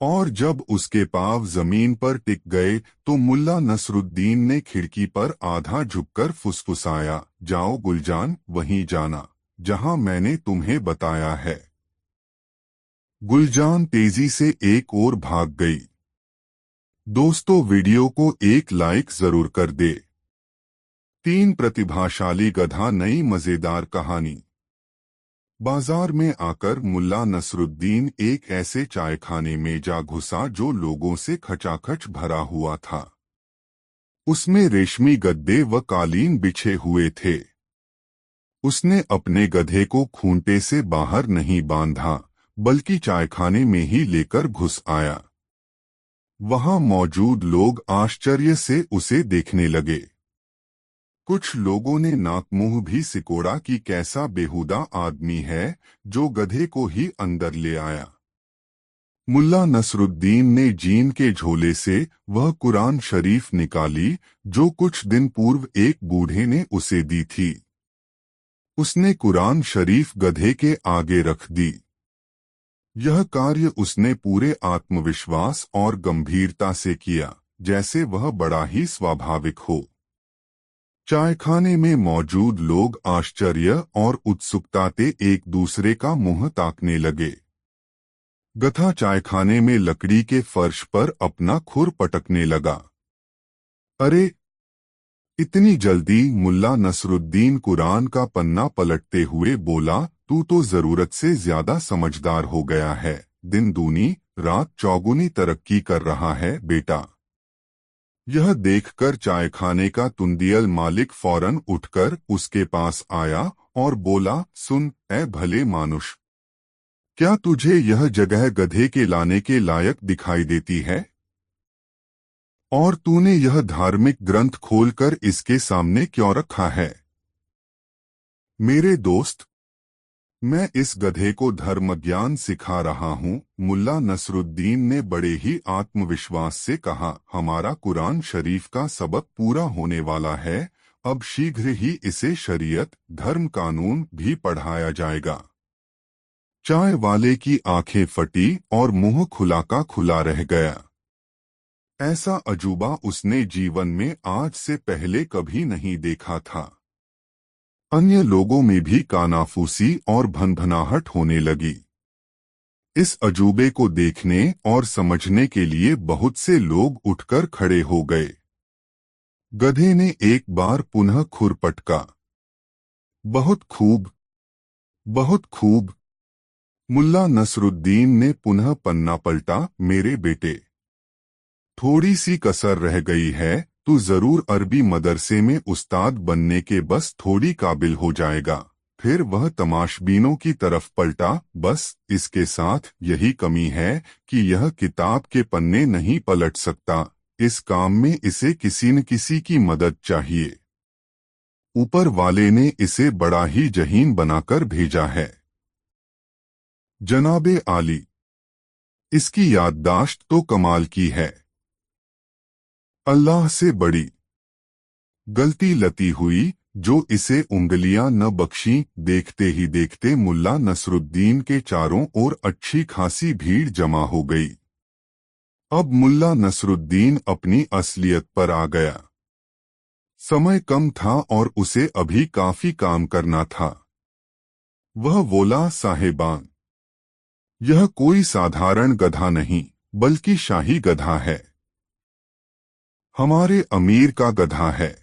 और जब उसके पांव जमीन पर टिक गए तो मुल्ला नसरुद्दीन ने खिड़की पर आधा झुककर फुसफुसाया, जाओ गुलजान, वहीं जाना जहां मैंने तुम्हें बताया है। गुलजान तेजी से एक ओर भाग गई। दोस्तों, वीडियो को एक लाइक जरूर कर दे। 3 प्रतिभाशाली गधा, नई मजेदार कहानी। बाजार में आकर मुल्ला नसरुद्दीन एक ऐसे चायखाने में जा घुसा जो लोगों से खचाखच भरा हुआ था। उसमें रेशमी गद्दे व कालीन बिछे हुए थे। उसने अपने गधे को खूंटे से बाहर नहीं बांधा, बल्कि चायखाने में ही लेकर घुस आया। वहां मौजूद लोग आश्चर्य से उसे देखने लगे। कुछ लोगों ने नाक मुंह भी सिकोड़ा कि कैसा बेहुदा आदमी है जो गधे को ही अंदर ले आया। मुल्ला नसरुद्दीन ने जीन के झोले से वह कुरान शरीफ निकाली जो कुछ दिन पूर्व एक बूढ़े ने उसे दी थी। उसने कुरान शरीफ गधे के आगे रख दी। यह कार्य उसने पूरे आत्मविश्वास और गंभीरता से किया, जैसे वह बड़ा ही स्वाभाविक हो। चायखाने में मौजूद लोग आश्चर्य और उत्सुकता से एक दूसरे का मुंह ताकने लगे। गधा चायखाने में लकड़ी के फर्श पर अपना खुर पटकने लगा। अरे, इतनी जल्दी? मुल्ला नसरुद्दीन कुरान का पन्ना पलटते हुए बोला, तू तो जरूरत से ज्यादा समझदार हो गया है। दिन दूनी रात चौगुनी तरक्की कर रहा है बेटा। यह देखकर चायखाने का तुंदियल मालिक फौरन उठकर उसके पास आया और बोला, सुन ए भले मानुष, क्या तुझे यह जगह गधे के लाने के लायक दिखाई देती है? और तूने यह धार्मिक ग्रंथ खोलकर इसके सामने क्यों रखा है? मेरे दोस्त, मैं इस गधे को धर्म ज्ञान सिखा रहा हूँ। मुल्ला नसरुद्दीन ने बड़े ही आत्मविश्वास से कहा, हमारा कुरान शरीफ का सबक पूरा होने वाला है। अब शीघ्र ही इसे शरीयत धर्म कानून भी पढ़ाया जाएगा। चाय वाले की आंखें फटी और मुंह खुला का खुला रह गया। ऐसा अजूबा उसने जीवन में आज से पहले कभी नहीं देखा था। अन्य लोगों में भी कानाफूसी और भनभनाहट होने लगी। इस अजूबे को देखने और समझने के लिए बहुत से लोग उठकर खड़े हो गए। गधे ने एक बार पुनः खुर पटका। बहुत खूब, बहुत खूब। मुल्ला नसरुद्दीन ने पुनः पन्ना पलटा, मेरे बेटे, थोड़ी सी कसर रह गई है। तू जरूर अरबी मदरसे में उस्ताद बनने के बस थोड़ी काबिल हो जाएगा। फिर वह तमाशबीनों की तरफ पलटा, बस इसके साथ यही कमी है कि यह किताब के पन्ने नहीं पलट सकता। इस काम में इसे किसी न किसी की मदद चाहिए। ऊपर वाले ने इसे बड़ा ही जहीन बनाकर भेजा है। जनाबे आली, इसकी याददाश्त तो कमाल की है। अल्लाह से बड़ी गलती लती हुई जो इसे उंगलियां न बख्शी। देखते ही देखते मुल्ला नसरुद्दीन के चारों ओर अच्छी खासी भीड़ जमा हो गई। अब मुल्ला नसरुद्दीन अपनी असलियत पर आ गया। समय कम था और उसे अभी काफी काम करना था। वह बोला, साहेबान, यह कोई साधारण गधा नहीं बल्कि शाही गधा है। हमारे अमीर का गधा है।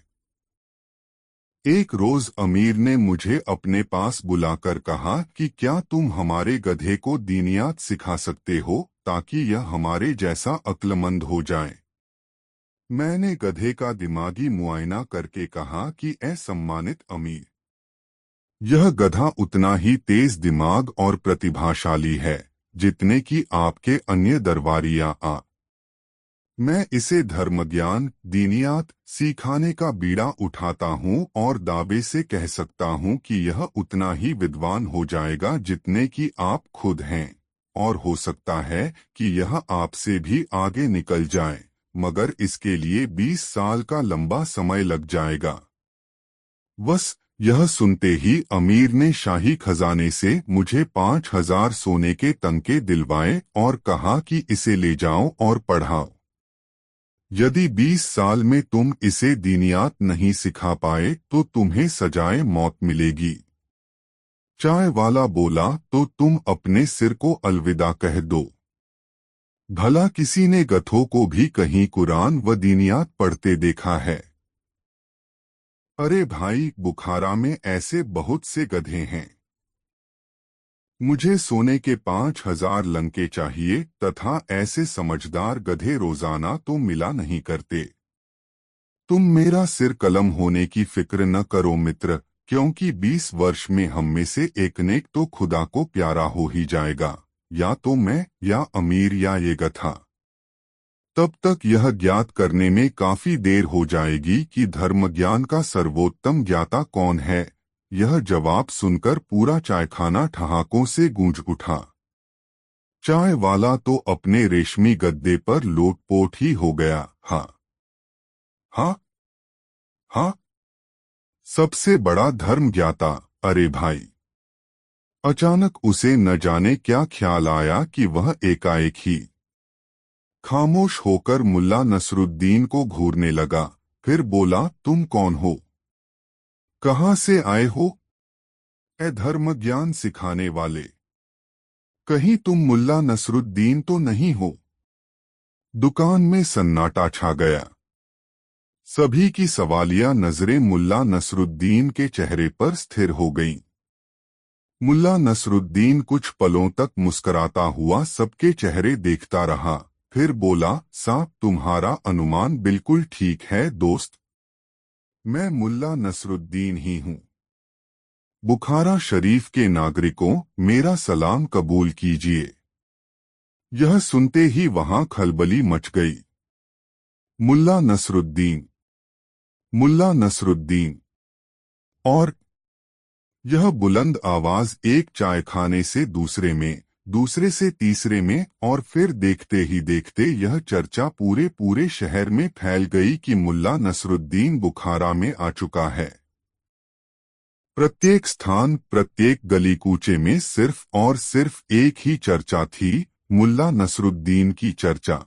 एक रोज अमीर ने मुझे अपने पास बुलाकर कहा कि क्या तुम हमारे गधे को दीनियात सिखा सकते हो ताकि यह हमारे जैसा अक्लमंद हो जाए। मैंने गधे का दिमागी मुआयना करके कहा कि ए सम्मानित अमीर, यह गधा उतना ही तेज दिमाग और प्रतिभाशाली है जितने कि आपके अन्य दरबारिया आ। मैं इसे धर्मज्ञान दीनियात सिखाने का बीड़ा उठाता हूँ और दावे से कह सकता हूँ कि यह उतना ही विद्वान हो जाएगा जितने कि आप खुद हैं, और हो सकता है कि यह आपसे भी आगे निकल जाए, मगर इसके लिए 20 साल का लंबा समय लग जाएगा। बस यह सुनते ही अमीर ने शाही खजाने से मुझे 5,000 सोने के तंके दिलवाए और कहा कि इसे ले जाओ और पढ़ाओ। यदि 20 साल में तुम इसे दीनियात नहीं सिखा पाए तो तुम्हें सजाए मौत मिलेगी। चाय वाला बोला, तो तुम अपने सिर को अलविदा कह दो। भला किसी ने गधों को भी कहीं कुरान व दीनियात पढ़ते देखा है? अरे भाई, बुखारा में ऐसे बहुत से गधे हैं। मुझे सोने के 5,000 लंके चाहिए तथा ऐसे समझदार गधे रोजाना तो मिला नहीं करते। तुम मेरा सिर कलम होने की फिक्र न करो मित्र, क्योंकि 20 वर्ष में हम में से एक ने तो खुदा को प्यारा हो ही जाएगा, या तो मैं या अमीर या ये गधा। तब तक यह ज्ञात करने में काफी देर हो जाएगी कि धर्मज्ञान का सर्वोत्तम ज्ञाता कौन है। यह जवाब सुनकर पूरा चायखाना ठहाकों से गूंज उठा। चाय वाला तो अपने रेशमी गद्दे पर लोटपोट ही हो गया। हाँ हाँ हाँ, सबसे बड़ा धर्म ज्ञाता। अरे भाई! अचानक उसे न जाने क्या ख्याल आया कि वह एकाएक ही खामोश होकर मुल्ला नसरुद्दीन को घूरने लगा। फिर बोला, तुम कौन हो? कहाँ से आए हो? ए धर्म ज्ञान सिखाने वाले, कहीं तुम मुल्ला नसरुद्दीन तो नहीं हो? दुकान में सन्नाटा छा गया। सभी की सवालिया नजरें मुल्ला नसरुद्दीन के चेहरे पर स्थिर हो गईं। मुल्ला नसरुद्दीन कुछ पलों तक मुस्कराता हुआ सबके चेहरे देखता रहा, फिर बोला, साहब तुम्हारा अनुमान बिल्कुल ठीक है दोस्त। मैं मुल्ला नसरुद्दीन ही हूँ। बुखारा शरीफ के नागरिकों, मेरा सलाम कबूल कीजिए। यह सुनते ही वहां खलबली मच गई। मुल्ला नसरुद्दीन, मुल्ला नसरुद्दीन। और यह बुलंद आवाज एक चायखाने से दूसरे में, दूसरे से तीसरे में, और फिर देखते ही देखते यह चर्चा पूरे पूरे शहर में फैल गई कि मुल्ला नसरुद्दीन बुखारा में आ चुका है। प्रत्येक स्थान, प्रत्येक गली कूचे में सिर्फ और सिर्फ एक ही चर्चा थी, मुल्ला नसरुद्दीन की चर्चा।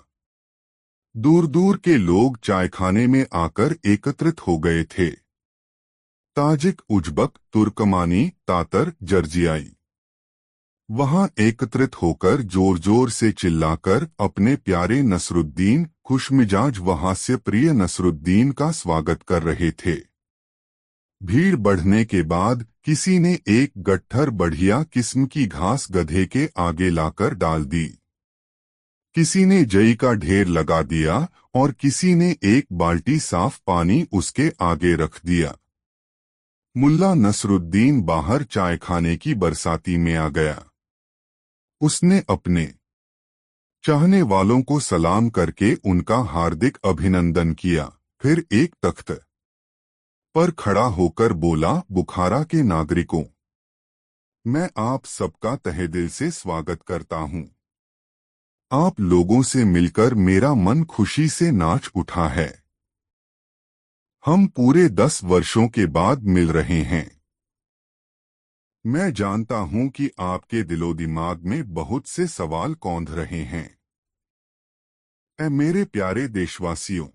दूर दूर के लोग चायखाने में आकर एकत्रित हो गए थे। ताजिक, उज्बक, तुर्कमानी, तातर, जर्जियाई वहां एकत्रित होकर जोर जोर से चिल्लाकर अपने प्यारे नसरुद्दीन, खुशमिजाज व हास्य प्रिय नसरुद्दीन का स्वागत कर रहे थे। भीड़ बढ़ने के बाद किसी ने एक गट्ठर बढ़िया किस्म की घास गधे के आगे लाकर डाल दी। किसी ने जई का ढेर लगा दिया और किसी ने एक बाल्टी साफ पानी उसके आगे रख दिया। मुल्ला नसरुद्दीन बाहर चायखाने की बरसाती में आ गया। उसने अपने चाहने वालों को सलाम करके उनका हार्दिक अभिनंदन किया, फिर एक तख्त पर खड़ा होकर बोला, बुखारा के नागरिकों, मैं आप सबका तहे दिल से स्वागत करता हूं। आप लोगों से मिलकर मेरा मन खुशी से नाच उठा है। हम पूरे 10 वर्षों के बाद मिल रहे हैं। मैं जानता हूं कि आपके दिलो दिमाग में बहुत से सवाल कौंध रहे हैं। ऐ मेरे प्यारे देशवासियों,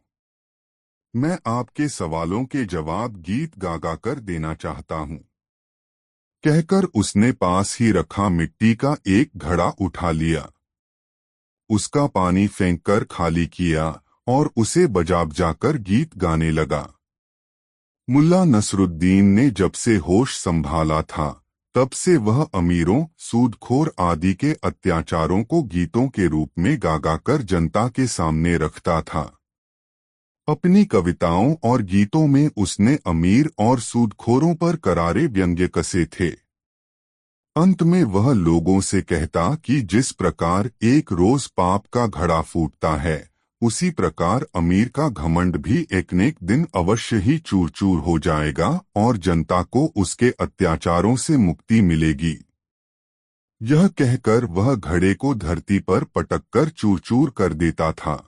मैं आपके सवालों के जवाब गीत गा गा कर देना चाहता हूं। कहकर उसने पास ही रखा मिट्टी का एक घड़ा उठा लिया, उसका पानी फेंककर खाली किया और उसे बजा बजाकर गीत गाने लगा। मुल्ला नसरुद्दीन ने जब से होश संभाला था, तब से वह अमीरों, सूदखोर आदि के अत्याचारों को गीतों के रूप में गा गा कर जनता के सामने रखता था। अपनी कविताओं और गीतों में उसने अमीर और सूदखोरों पर करारे व्यंग्य कसे थे। अंत में वह लोगों से कहता कि जिस प्रकार एक रोज पाप का घड़ा फूटता है, उसी प्रकार अमीर का घमंड भी एक न एक दिन अवश्य ही चूर चूर हो जाएगा और जनता को उसके अत्याचारों से मुक्ति मिलेगी। यह कहकर वह घड़े को धरती पर पटककर चूर चूर कर देता था।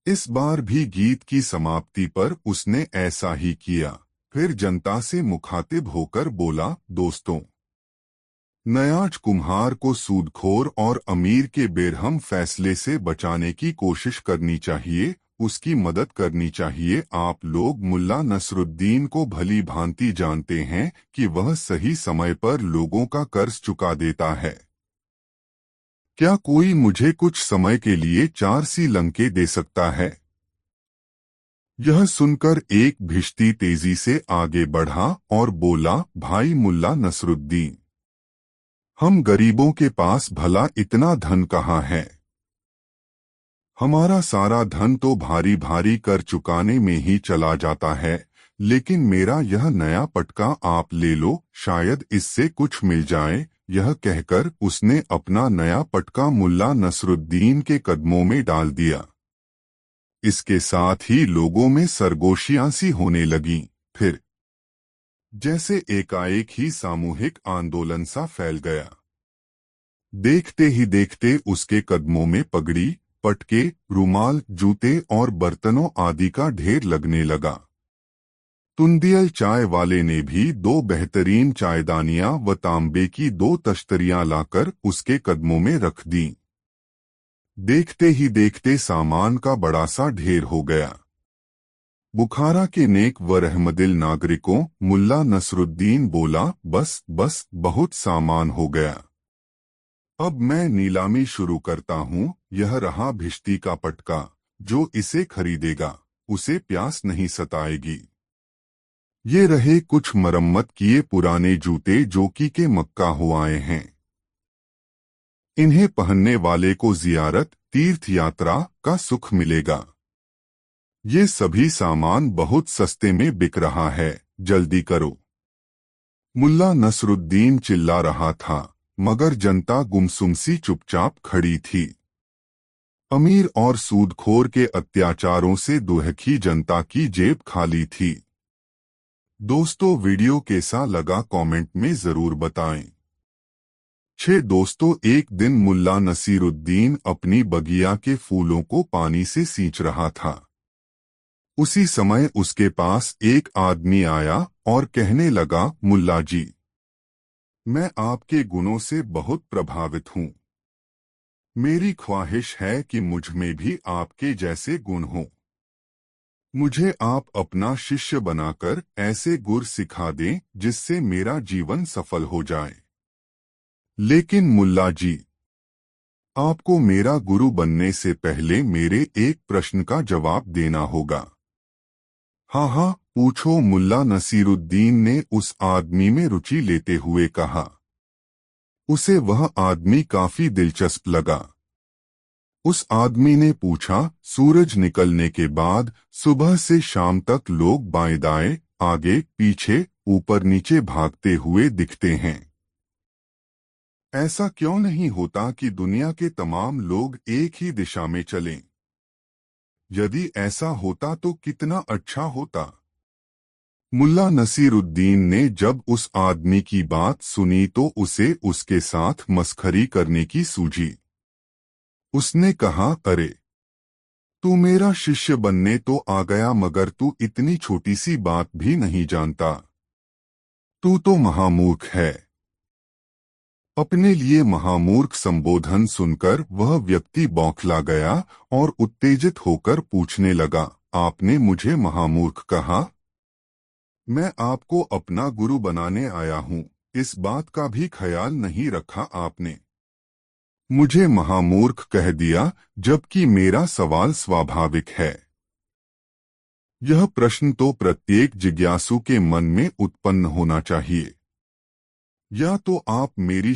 इस बार भी गीत की समाप्ति पर उसने ऐसा ही किया। फिर जनता से मुखातिब होकर बोला, दोस्तों, नयाज कुम्हार को सूदखोर और अमीर के बेरहम फैसले से बचाने की कोशिश करनी चाहिए, उसकी मदद करनी चाहिए। आप लोग मुल्ला नसरुद्दीन को भली भांति जानते हैं कि वह सही समय पर लोगों का कर्ज चुका देता है। क्या कोई मुझे कुछ समय के लिए 4 सी लंके दे सकता है? यह सुनकर एक भिश्ती तेजी से आगे बढ़ा और बोला, भाई मुल्ला नसरुद्दीन, हम गरीबों के पास भला इतना धन कहाँ है? हमारा सारा धन तो भारी भारी कर चुकाने में ही चला जाता है, लेकिन मेरा यह नया पटका आप ले लो, शायद इससे कुछ मिल जाए। यह कहकर उसने अपना नया पटका मुल्ला नसरुद्दीन के कदमों में डाल दिया। इसके साथ ही लोगों में सरगोशियां सी होने लगीं। फिर जैसे एकाएक ही सामूहिक आंदोलन सा फैल गया। देखते ही देखते उसके कदमों में पगड़ी, पटके, रुमाल, जूते और बर्तनों आदि का ढेर लगने लगा। तुंदियल चाय वाले ने भी 2 बेहतरीन चायदानियां व तांबे की 2 तश्तरियां लाकर उसके कदमों में रख दी। देखते ही देखते सामान का बड़ा सा ढेर हो गया। बुखारा के नेक व रहमदिल नागरिकों, मुल्ला नसरुद्दीन बोला, बस बस, बहुत सामान हो गया। अब मैं नीलामी शुरू करता हूँ। यह रहा भिश्ती का पटका, जो इसे खरीदेगा उसे प्यास नहीं सताएगी। ये रहे कुछ मरम्मत किए पुराने जूते जो कि के मक्का हो आए हैं। इन्हें पहनने वाले को जियारत, तीर्थ यात्रा का सुख मिलेगा। ये सभी सामान बहुत सस्ते में बिक रहा है, जल्दी करो। मुल्ला नसरुद्दीन चिल्ला रहा था, मगर जनता गुमसुम सी चुपचाप खड़ी थी। अमीर और सूदखोर के अत्याचारों से दुहकी जनता की जेब खाली थी। दोस्तों, वीडियो कैसा लगा कमेंट में जरूर बताएं। दोस्तों, एक दिन मुल्ला नसीरुद्दीन अपनी बगिया के फूलों को पानी से सींच रहा था। उसी समय उसके पास एक आदमी आया और कहने लगा, मुल्ला जी, मैं आपके गुणों से बहुत प्रभावित हूँ। मेरी ख्वाहिश है कि मुझ में भी आपके जैसे गुण हों। मुझे आप अपना शिष्य बनाकर ऐसे गुर सिखा दें जिससे मेरा जीवन सफल हो जाए। लेकिन मुल्ला जी, आपको मेरा गुरु बनने से पहले मेरे एक प्रश्न का जवाब देना होगा। हाँ हाँ, पूछो, मुल्ला नसीरुद्दीन ने उस आदमी में रुचि लेते हुए कहा। उसे वह आदमी काफी दिलचस्प लगा। उस आदमी ने पूछा, सूरज निकलने के बाद सुबह से शाम तक लोग बाएं दाएं, आगे पीछे, ऊपर नीचे भागते हुए दिखते हैं। ऐसा क्यों नहीं होता कि दुनिया के तमाम लोग एक ही दिशा में चलें? यदि ऐसा होता तो कितना अच्छा होता। मुल्ला नसीरुद्दीन ने जब उस आदमी की बात सुनी तो उसे उसके साथ मस्खरी करने की सूझी। उसने कहा, अरे, तू मेरा शिष्य बनने तो आ गया, मगर तू इतनी छोटी सी बात भी नहीं जानता। तू तो महामूर्ख है। अपने लिए महामूर्ख संबोधन सुनकर वह व्यक्ति बौखला गया और उत्तेजित होकर पूछने लगा, आपने मुझे महामूर्ख कहा? मैं आपको अपना गुरु बनाने आया हूँ, इस बात का भी ख्याल नहीं रखा आपने। मुझे महामूर्ख कह दिया, जबकि मेरा सवाल स्वाभाविक है। यह प्रश्न तो प्रत्येक जिज्ञासु के मन में उत्पन्न होना चाहिए। या तो आप मेरी